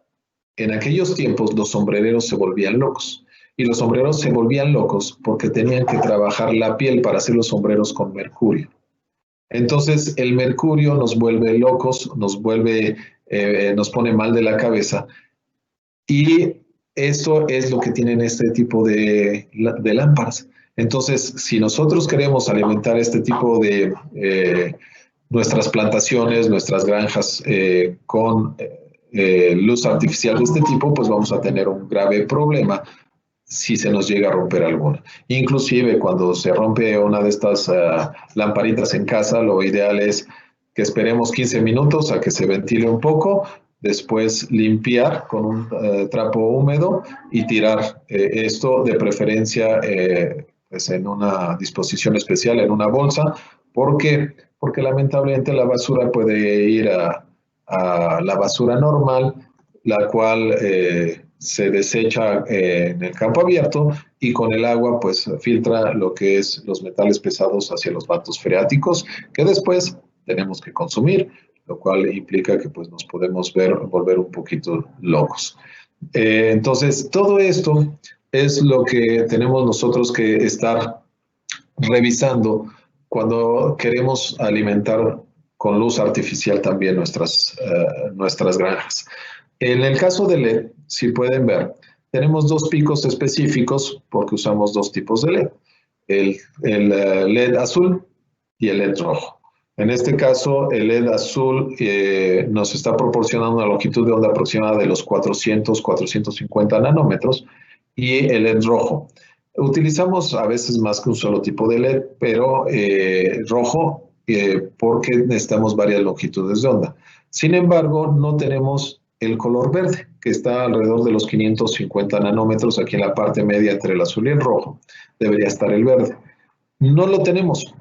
Speaker 2: en aquellos tiempos los sombrereros se volvían locos. Y los sombreros se volvían locos porque tenían que trabajar la piel para hacer los sombreros con mercurio. Entonces el mercurio nos vuelve locos, nos pone mal de la cabeza. Y eso es lo que tienen este tipo de lámparas. Entonces, si nosotros queremos alimentar este tipo de nuestras plantaciones, nuestras granjas con luz artificial de este tipo, pues vamos a tener un grave problema si se nos llega a romper alguna. Inclusive cuando se rompe una de estas lamparitas en casa, lo ideal es que esperemos 15 minutos a que se ventile un poco, después limpiar con un trapo húmedo y tirar esto de preferencia pues en una disposición especial, en una bolsa. ¿Por qué? Porque lamentablemente la basura puede ir a la basura normal, la cual se desecha en el campo abierto y con el agua pues filtra lo que es los metales pesados hacia los mantos freáticos que después tenemos que consumir, lo cual implica que pues nos podemos volver un poquito locos. Entonces todo esto es lo que tenemos nosotros que estar revisando cuando queremos alimentar con luz artificial también nuestras granjas. En el caso de LED, si pueden ver, tenemos dos picos específicos porque usamos dos tipos de LED. El LED azul y el LED rojo. En este caso, el LED azul nos está proporcionando una longitud de onda aproximada de los 400, 450 nanómetros y el LED rojo. Utilizamos a veces más que un solo tipo de LED, pero rojo porque necesitamos varias longitudes de onda. Sin embargo, no tenemos el color verde, que está alrededor de los 550 nanómetros, aquí en la parte media entre el azul y el rojo, debería estar el verde. No lo tenemos.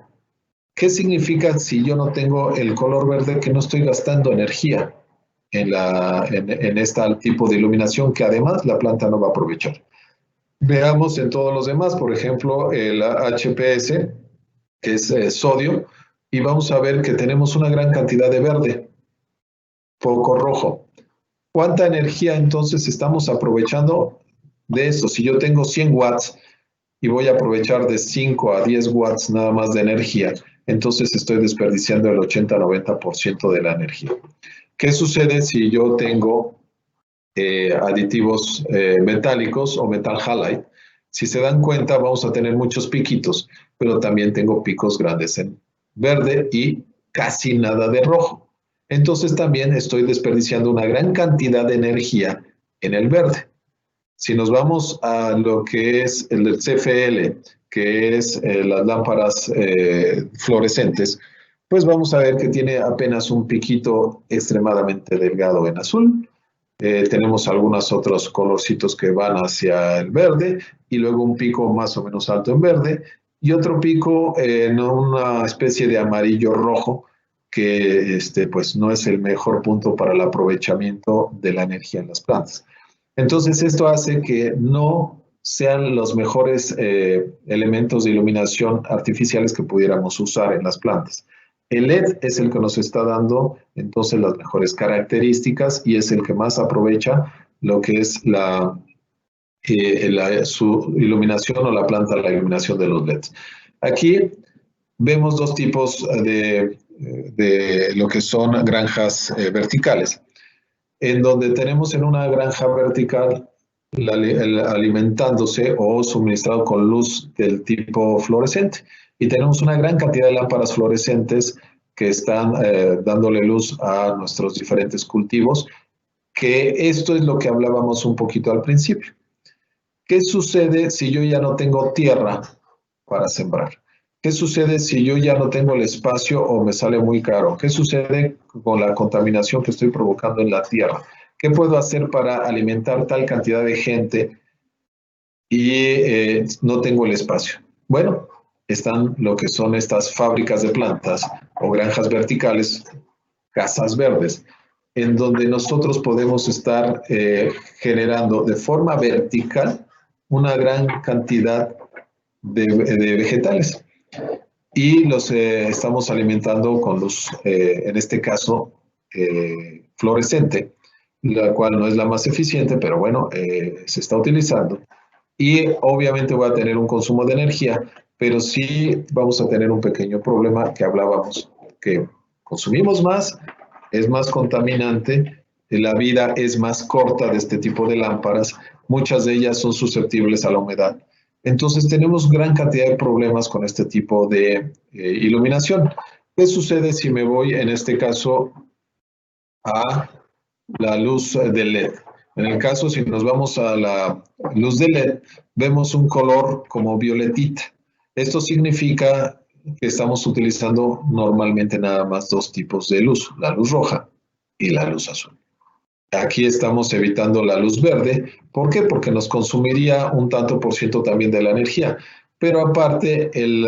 Speaker 2: ¿Qué significa si yo no tengo el color verde? Que no estoy gastando energía en este tipo de iluminación que además la planta no va a aprovechar. Veamos en todos los demás, por ejemplo, el HPS, que es sodio, y vamos a ver que tenemos una gran cantidad de verde, poco rojo. ¿Cuánta energía entonces estamos aprovechando de eso? Si yo tengo 100 watts y voy a aprovechar de 5 a 10 watts nada más de energía, entonces estoy desperdiciando el 80-90% de la energía. ¿Qué sucede si yo tengo aditivos metálicos o metal halide? Si se dan cuenta, vamos a tener muchos piquitos, pero también tengo picos grandes en verde y casi nada de rojo. Entonces también estoy desperdiciando una gran cantidad de energía en el verde. Si nos vamos a lo que es el CFL, que es las lámparas fluorescentes, pues vamos a ver que tiene apenas un piquito extremadamente delgado en azul. Tenemos algunos otros colorcitos que van hacia el verde y luego un pico más o menos alto en verde y otro pico en una especie de amarillo rojo que pues no es el mejor punto para el aprovechamiento de la energía en las plantas. Entonces esto hace que no sean los mejores elementos de iluminación artificiales que pudiéramos usar en las plantas. El LED es el que nos está dando entonces las mejores características y es el que más aprovecha lo que es su iluminación o la planta, la iluminación de los LEDs. Aquí vemos dos tipos de lo que son granjas verticales, en donde tenemos en una granja vertical alimentándose o suministrado con luz del tipo fluorescente. Y tenemos una gran cantidad de lámparas fluorescentes que están dándole luz a nuestros diferentes cultivos, que esto es lo que hablábamos un poquito al principio. ¿Qué sucede si yo ya no tengo tierra para sembrar? ¿Qué sucede si yo ya no tengo el espacio o me sale muy caro? ¿Qué sucede con la contaminación que estoy provocando en la tierra? ¿Qué puedo hacer para alimentar tal cantidad de gente y no tengo el espacio? Bueno, están lo que son estas fábricas de plantas o granjas verticales, casas verdes, en donde nosotros podemos estar generando de forma vertical una gran cantidad de vegetales y los estamos alimentando con luz, en este caso, fluorescente, la cual no es la más eficiente, pero bueno, se está utilizando. Y obviamente voy a tener un consumo de energía, pero sí vamos a tener un pequeño problema que hablábamos, que consumimos más, es más contaminante, la vida es más corta de este tipo de lámparas, muchas de ellas son susceptibles a la humedad. Entonces tenemos gran cantidad de problemas con este tipo de iluminación. ¿Qué sucede si me voy, en este caso, a la luz de LED? En el caso, si nos vamos a la luz de LED, vemos un color como violetita. Esto significa que estamos utilizando normalmente nada más dos tipos de luz, la luz roja y la luz azul. Aquí estamos evitando la luz verde. ¿Por qué? Porque nos consumiría un tanto por ciento también de la energía. Pero aparte, el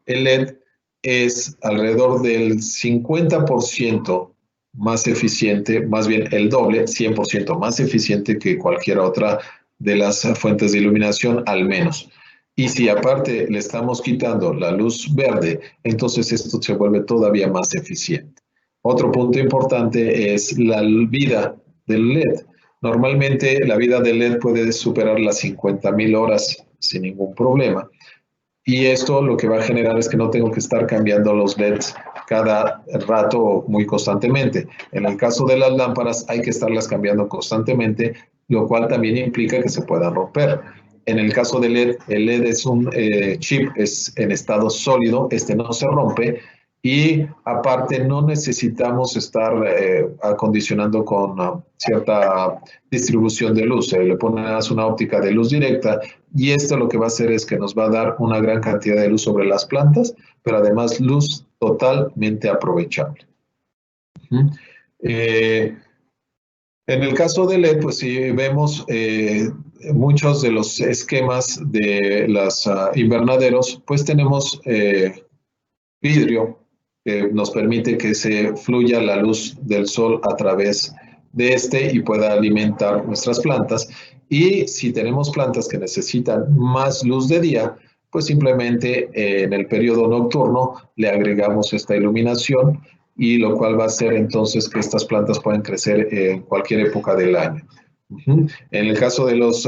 Speaker 2: LED es alrededor del 50% más eficiente, más bien el doble, 100% más eficiente que cualquier otra de las fuentes de iluminación, al menos. Y si aparte le estamos quitando la luz verde, entonces esto se vuelve todavía más eficiente. Otro punto importante es la vida del LED. Normalmente la vida del LED puede superar las 50,000 horas sin ningún problema. Y esto lo que va a generar es que no tengo que estar cambiando los LEDs cada rato o muy constantemente. En el caso de las lámparas hay que estarlas cambiando constantemente, lo cual también implica que se puedan romper. En el caso del LED, el LED es un chip, es en estado sólido, este no se rompe, y aparte no necesitamos estar acondicionando con cierta distribución de luz. Le pones una óptica de luz directa y esto lo que va a hacer es que nos va a dar una gran cantidad de luz sobre las plantas, pero además luz totalmente aprovechable. En el caso de LED, pues si vemos muchos de los esquemas de los invernaderos, pues tenemos vidrio que nos permite que se fluya la luz del sol a través de este y pueda alimentar nuestras plantas. Y si tenemos plantas que necesitan más luz de día, pues simplemente en el periodo nocturno le agregamos esta iluminación y lo cual va a hacer entonces que estas plantas puedan crecer en cualquier época del año. En el caso de los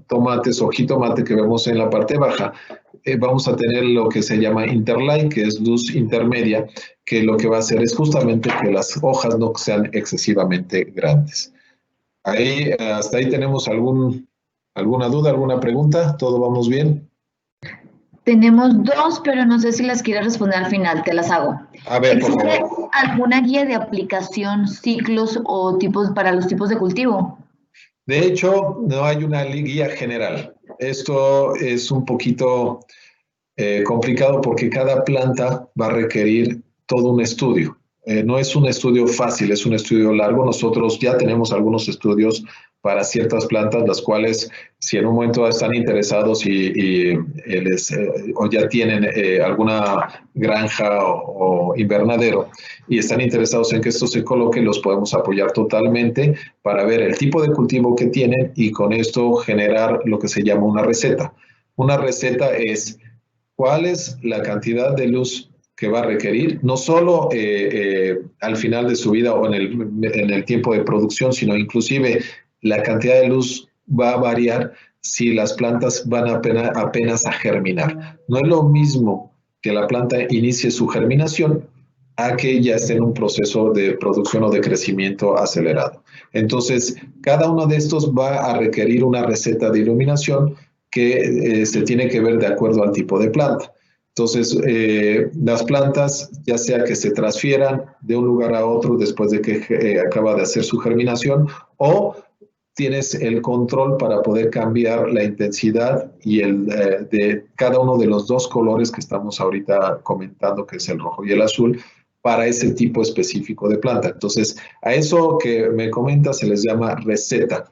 Speaker 2: tomates o jitomate que vemos en la parte baja, vamos a tener lo que se llama interlight, que es luz intermedia, que lo que va a hacer es justamente que las hojas no sean excesivamente grandes. Hasta ahí tenemos alguna duda, alguna pregunta. ¿Todo vamos bien?
Speaker 1: Tenemos dos, pero no sé si las quieres responder al final, te las hago.
Speaker 2: A ver, por
Speaker 1: ¿Existe
Speaker 2: favor.
Speaker 1: alguna guía de aplicación, ciclos o tipos para los tipos de cultivo?
Speaker 2: De hecho, no hay una guía general. Esto es un poquito complicado porque cada planta va a requerir todo un estudio. No es un estudio fácil, es un estudio largo. Nosotros ya tenemos algunos estudios para ciertas plantas, las cuales, si en un momento están interesados o ya tienen alguna granja o invernadero y están interesados en que esto se coloque, los podemos apoyar totalmente para ver el tipo de cultivo que tienen y con esto generar lo que se llama una receta. Una receta es cuál es la cantidad de luz que va a requerir, no solo al final de su vida o en el tiempo de producción, sino inclusive la cantidad de luz va a variar si las plantas van apenas a germinar. No es lo mismo que la planta inicie su germinación a que ya esté en un proceso de producción o de crecimiento acelerado. Entonces, cada uno de estos va a requerir una receta de iluminación que se tiene que ver de acuerdo al tipo de planta. Entonces, las plantas, ya sea que se transfieran de un lugar a otro después de que acaba de hacer su germinación, o tienes el control para poder cambiar la intensidad y de cada uno de los dos colores que estamos ahorita comentando, que es el rojo y el azul, para ese tipo específico de planta. Entonces, a eso que me comenta se les llama receta,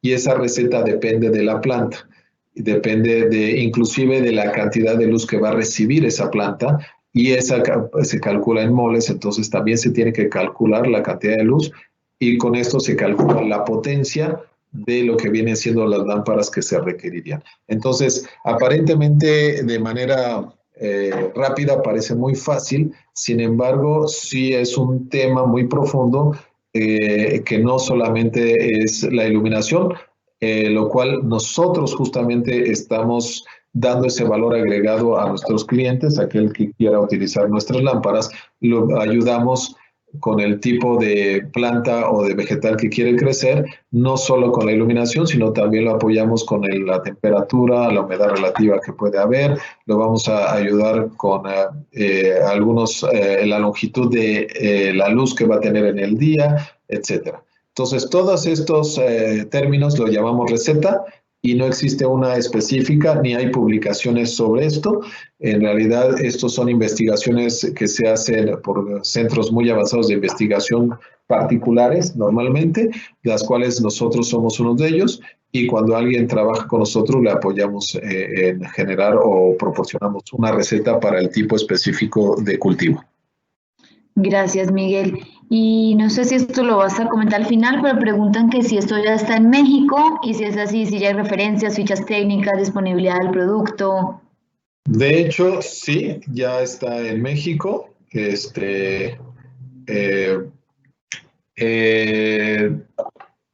Speaker 2: y esa receta depende de la planta. Depende inclusive de la cantidad de luz que va a recibir esa planta y esa se calcula en moles, entonces también se tiene que calcular la cantidad de luz y con esto se calcula la potencia de lo que vienen siendo las lámparas que se requerirían. Entonces, aparentemente de manera rápida parece muy fácil, sin embargo, sí es un tema muy profundo que no solamente es la iluminación, lo cual nosotros justamente estamos dando ese valor agregado a nuestros clientes, aquel que quiera utilizar nuestras lámparas, lo ayudamos con el tipo de planta o de vegetal que quiere crecer, no solo con la iluminación, sino también lo apoyamos con la temperatura, la humedad relativa que puede haber, lo vamos a ayudar con la longitud de la luz que va a tener en el día, etcétera. Entonces, todos estos términos lo llamamos receta y no existe una específica ni hay publicaciones sobre esto. En realidad, estos son investigaciones que se hacen por centros muy avanzados de investigación particulares normalmente, las cuales nosotros somos uno de ellos, y cuando alguien trabaja con nosotros le apoyamos en generar o proporcionamos una receta para el tipo específico de cultivo.
Speaker 1: Gracias, Miguel. Y no sé si esto lo vas a comentar al final, pero preguntan que si esto ya está en México y si es así, si ya hay referencias, fichas técnicas, disponibilidad del producto.
Speaker 2: De hecho, sí, ya está en México.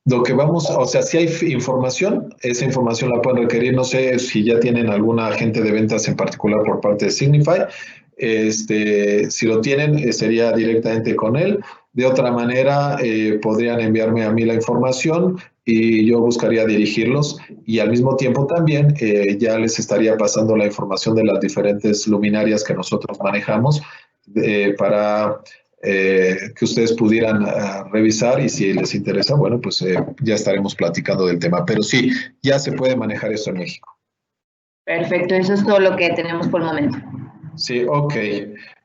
Speaker 2: Lo que vamos, o sea, si hay información, esa información la pueden requerir, no sé si ya tienen alguna agente de ventas en particular por parte de Signify, si lo tienen, sería directamente con él. De otra manera, podrían enviarme a mí la información y yo buscaría dirigirlos y al mismo tiempo también ya les estaría pasando la información de las diferentes luminarias que nosotros manejamos para que ustedes pudieran revisar y si les interesa, bueno, pues ya estaremos platicando del tema. Pero sí, ya se puede manejar esto en México.
Speaker 1: Perfecto, eso es todo lo que tenemos por el momento.
Speaker 2: Sí, ok.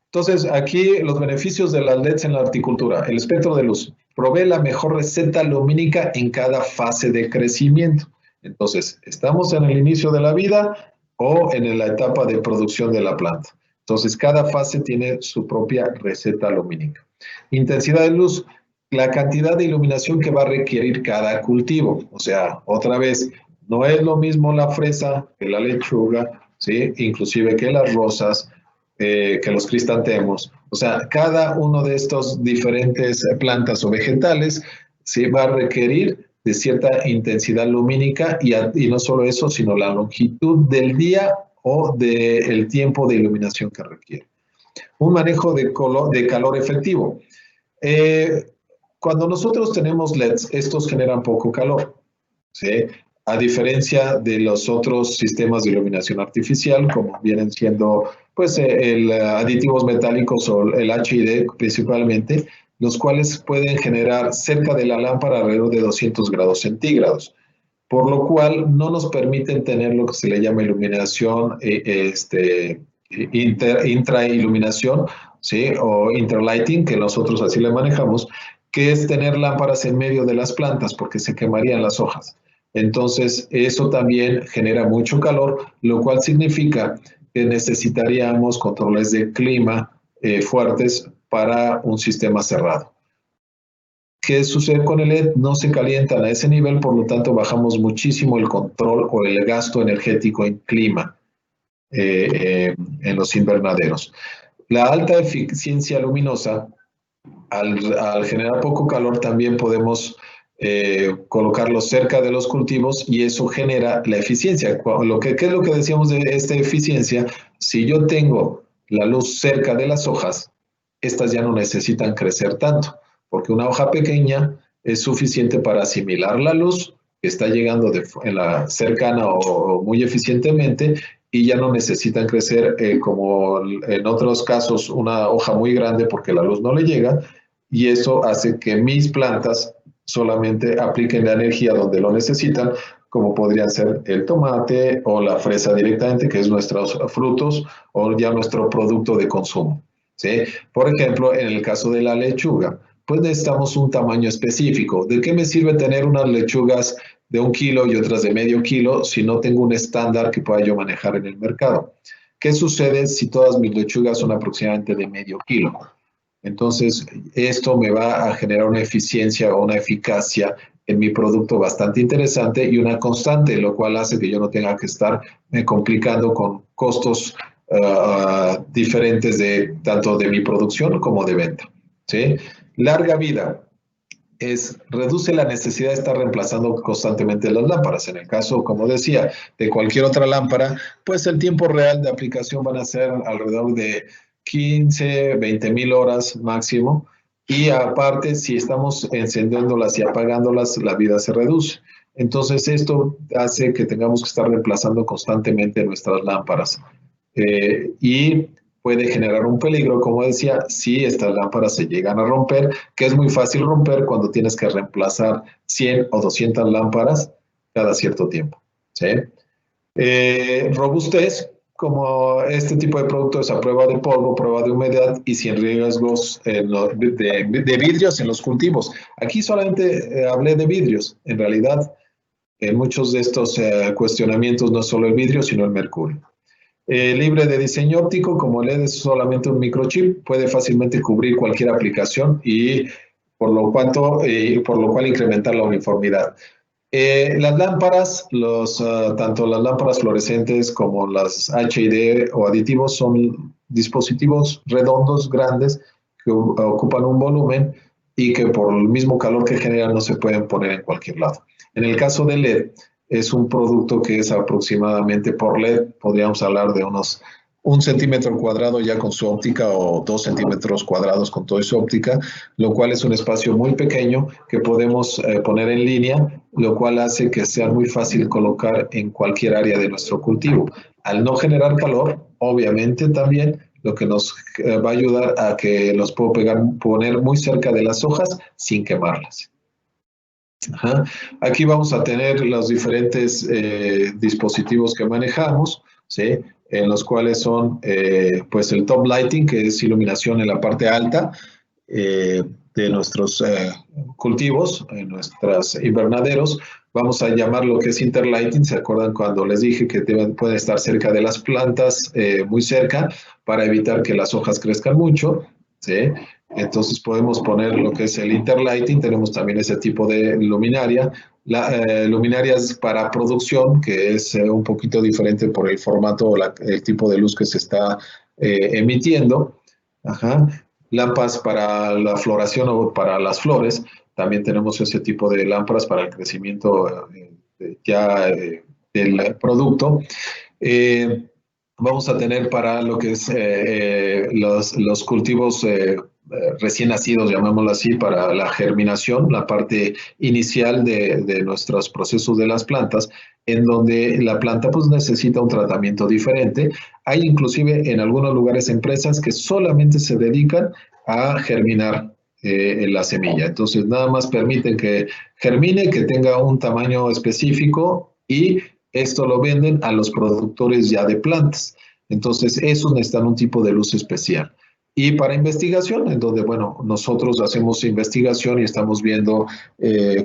Speaker 2: Entonces, aquí los beneficios de las LEDs en la horticultura. El espectro de luz provee la mejor receta lumínica en cada fase de crecimiento. Entonces, estamos en el inicio de la vida o en la etapa de producción de la planta. Entonces, cada fase tiene su propia receta lumínica. Intensidad de luz, la cantidad de iluminación que va a requerir cada cultivo. O sea, otra vez, no es lo mismo la fresa que la lechuga, ¿sí? Inclusive que las rosas, que los crisantemos. O sea, cada uno de estos diferentes plantas o vegetales se va a requerir de cierta intensidad lumínica y no solo eso, sino la longitud del día o del tiempo de iluminación que requiere. Un manejo de calor efectivo. Cuando nosotros tenemos LEDs, estos generan poco calor, ¿sí? A diferencia de los otros sistemas de iluminación artificial, como vienen siendo pues, aditivos metálicos o el HID principalmente, los cuales pueden generar cerca de la lámpara alrededor de 200 grados centígrados, por lo cual no nos permiten tener lo que se le llama iluminación intrailuminación, ¿sí? O interlighting, que nosotros así le manejamos, que es tener lámparas en medio de las plantas porque se quemarían las hojas. Entonces, eso también genera mucho calor, lo cual significa que necesitaríamos controles de clima fuertes para un sistema cerrado. ¿Qué sucede con el LED? No se calientan a ese nivel, por lo tanto bajamos muchísimo el control o el gasto energético en clima en los invernaderos. La alta eficiencia luminosa, al generar poco calor, también podemos colocarlos cerca de los cultivos y eso genera la eficiencia. ¿Qué es lo que decíamos de esta eficiencia? Si yo tengo la luz cerca de las hojas, estas ya no necesitan crecer tanto, porque una hoja pequeña es suficiente para asimilar la luz que está llegando en la cercana o muy eficientemente y ya no necesitan crecer como en otros casos una hoja muy grande porque la luz no le llega y eso hace que mis plantas solamente apliquen la energía donde lo necesitan, como podría ser el tomate o la fresa directamente, que es nuestros frutos o ya nuestro producto de consumo, ¿sí? Por ejemplo, en el caso de la lechuga, pues necesitamos un tamaño específico. ¿De qué me sirve tener unas lechugas de 1 kilo y otras de medio kilo si no tengo un estándar que pueda yo manejar en el mercado? ¿Qué sucede si todas mis lechugas son aproximadamente de medio kilo? Entonces, esto me va a generar una eficiencia o una eficacia en mi producto bastante interesante y una constante, lo cual hace que yo no tenga que estar complicando con costos diferentes tanto de mi producción como de venta, ¿sí? Larga vida. Reduce la necesidad de estar reemplazando constantemente las lámparas. En el caso, como decía, de cualquier otra lámpara, pues el tiempo real de aplicación van a ser alrededor de 15, 20 mil horas máximo. Y aparte, si estamos encendiéndolas y apagándolas, la vida se reduce. Entonces, esto hace que tengamos que estar reemplazando constantemente nuestras lámparas. Y puede generar un peligro, como decía, si estas lámparas se llegan a romper, que es muy fácil romper cuando tienes que reemplazar 100 o 200 lámparas cada cierto tiempo, ¿sí? Robustez, como este tipo de producto es a prueba de polvo, prueba de humedad y sin riesgos de vidrios en los cultivos. Aquí solamente hablé de vidrios. En realidad, en muchos de estos cuestionamientos no es solo el vidrio, sino el mercurio. Libre de diseño óptico, como LED es solamente un microchip, puede fácilmente cubrir cualquier aplicación y por lo cual incrementar la uniformidad. Las lámparas, tanto las lámparas fluorescentes como las HID o aditivos son dispositivos redondos, grandes, que ocupan un volumen y que por el mismo calor que generan no se pueden poner en cualquier lado. En el caso de LED, es un producto que es aproximadamente por LED, podríamos hablar de unos 1 centímetro cuadrado ya con su óptica o 2 centímetros cuadrados con toda su óptica, lo cual es un espacio muy pequeño que podemos poner en línea, lo cual hace que sea muy fácil colocar en cualquier área de nuestro cultivo. Al no generar calor, obviamente también lo que nos va a ayudar a que los puedo poner muy cerca de las hojas sin quemarlas. Ajá. Aquí vamos a tener los diferentes dispositivos que manejamos, ¿sí? En los cuales son pues el top lighting, que es iluminación en la parte alta de nuestros cultivos, en nuestros invernaderos. Vamos a llamar lo que es interlighting. ¿Se acuerdan cuando les dije que pueden estar cerca de las plantas, muy cerca, para evitar que las hojas crezcan mucho, ¿sí? Entonces podemos poner lo que es el interlighting, tenemos también ese tipo de luminaria. Luminarias para producción, que es un poquito diferente por el formato o el tipo de luz que se está emitiendo. Ajá. lámparas para la floración o para las flores. También tenemos ese tipo de lámparas para el crecimiento del producto. Vamos a tener para lo que es los cultivos recién nacidos, llamémoslo así, para la germinación, la parte inicial de nuestros procesos de las plantas, en donde la planta pues necesita un tratamiento diferente. Hay inclusive en algunos lugares empresas que solamente se dedican a germinar la semilla. Entonces nada más permiten que germine, que tenga un tamaño específico y esto lo venden a los productores ya de plantas. Entonces, esos necesitan un tipo de luz especial. Y para investigación, en donde, bueno, nosotros hacemos investigación y estamos viendo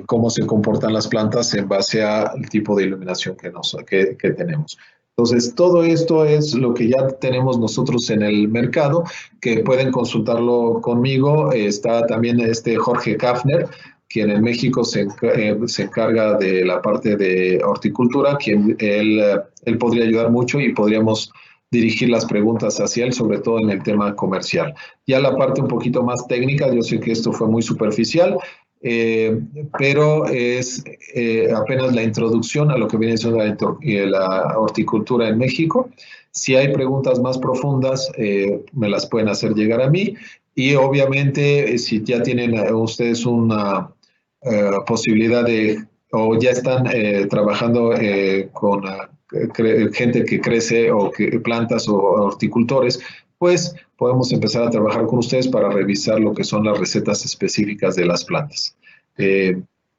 Speaker 2: cómo se comportan las plantas en base al tipo de iluminación que tenemos. Entonces, todo esto es lo que ya tenemos nosotros en el mercado, que pueden consultarlo conmigo. Está también Jorge Kafner, quien en México se encarga de la parte de horticultura, quien él podría ayudar mucho y podríamos dirigir las preguntas hacia él, sobre todo en el tema comercial. Ya la parte un poquito más técnica, yo sé que esto fue muy superficial, pero es apenas la introducción a lo que viene siendo la horticultura en México. Si hay preguntas más profundas, me las pueden hacer llegar a mí. Y obviamente, si ya tienen ustedes una posibilidad o ya están trabajando con gente que crece o plantas o horticultores, pues podemos empezar a trabajar con ustedes para revisar lo que son las recetas específicas de las plantas.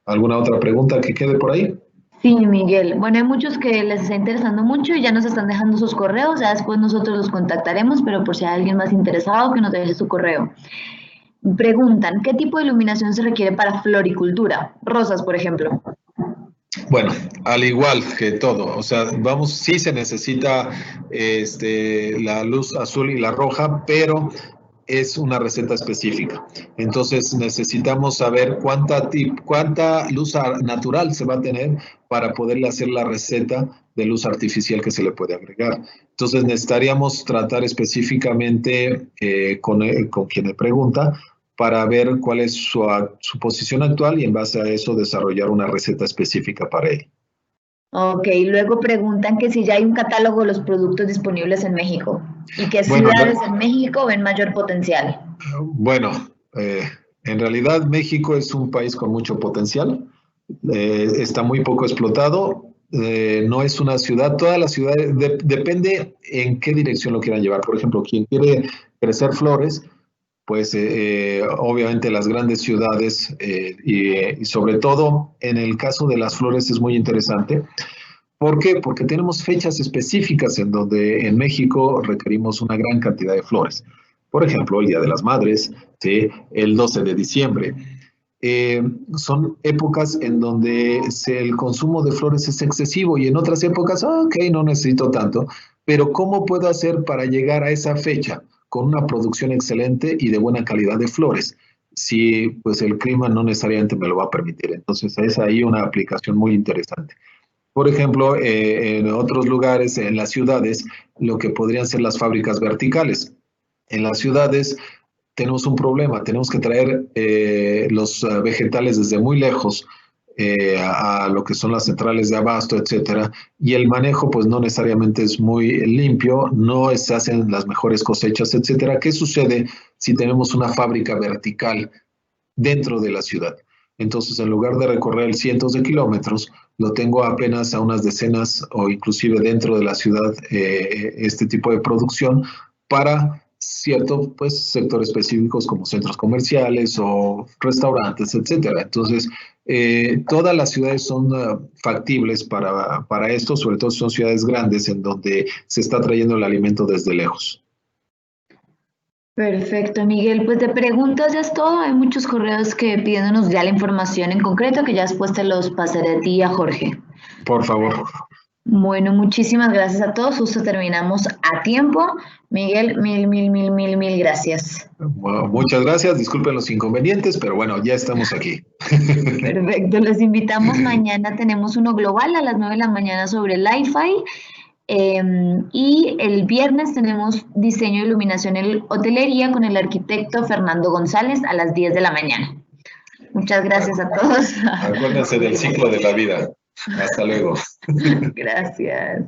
Speaker 2: ¿Alguna otra pregunta que quede por ahí?
Speaker 1: Sí, Miguel. Bueno, hay muchos que les está interesando mucho y ya nos están dejando sus correos, ya después nosotros los contactaremos, pero por si hay alguien más interesado, que nos deje su correo. Preguntan, ¿qué tipo de iluminación se requiere para floricultura? Rosas, por ejemplo.
Speaker 2: Bueno, al igual que todo, o sea, sí se necesita la luz azul y la roja, pero es una receta específica. Entonces necesitamos saber cuánta luz natural se va a tener para poderle hacer la receta de luz artificial que se le puede agregar. Entonces necesitaríamos tratar específicamente con quien me pregunta para ver cuál es su posición actual y en base a eso desarrollar una receta específica para él.
Speaker 1: Ok, luego preguntan que si ya hay un catálogo de los productos disponibles en México y qué ciudades en México ven mayor potencial.
Speaker 2: Bueno, en realidad México es un país con mucho potencial, está muy poco explotado, no es una ciudad, todas las ciudades, depende en qué dirección lo quieran llevar. Por ejemplo, quien quiere crecer flores, pues obviamente las grandes ciudades y sobre todo en el caso de las flores es muy interesante. ¿Por qué? Porque tenemos fechas específicas en donde en México requerimos una gran cantidad de flores. Por ejemplo, el Día de las Madres, ¿sí? El 12 de diciembre. Son épocas en donde el consumo de flores es excesivo y en otras épocas, ok, no necesito tanto, pero ¿cómo puedo hacer para llegar a esa fecha con una producción excelente y de buena calidad de flores? Si pues el clima no necesariamente me lo va a permitir. Entonces es ahí una aplicación muy interesante. Por ejemplo, en otros lugares, en las ciudades, lo que podrían ser las fábricas verticales. En las ciudades tenemos un problema, tenemos que traer los vegetales desde muy lejos a lo que son las centrales de abasto, etcétera, y el manejo pues no necesariamente es muy limpio, no se hacen las mejores cosechas, etcétera. ¿Qué sucede si tenemos una fábrica vertical dentro de la ciudad? Entonces, en lugar de recorrer cientos de kilómetros, lo tengo apenas a unas decenas o inclusive dentro de la ciudad este tipo de producción para ciertos sectores específicos como centros comerciales o restaurantes, etcétera. Entonces, todas las ciudades son factibles para esto, sobre todo son ciudades grandes en donde se está trayendo el alimento desde lejos.
Speaker 1: Perfecto, Miguel. Pues de preguntas ya es todo. Hay muchos correos que pidiéndonos ya la información en concreto que ya después te los pasaré a ti y a Jorge.
Speaker 2: Por favor.
Speaker 1: Bueno, muchísimas gracias a todos. Justo terminamos a tiempo. Miguel, mil gracias.
Speaker 2: Bueno, muchas gracias. Disculpen los inconvenientes, pero bueno, ya estamos aquí.
Speaker 1: Perfecto. Los invitamos mañana. Tenemos uno global a las 9 de la mañana sobre el Li-Fi. Y el viernes tenemos diseño de iluminación en hotelería con el arquitecto Fernando González a las 10 de la mañana. Muchas gracias a todos.
Speaker 2: Acuérdense del ciclo de la vida. Hasta luego.
Speaker 1: Gracias.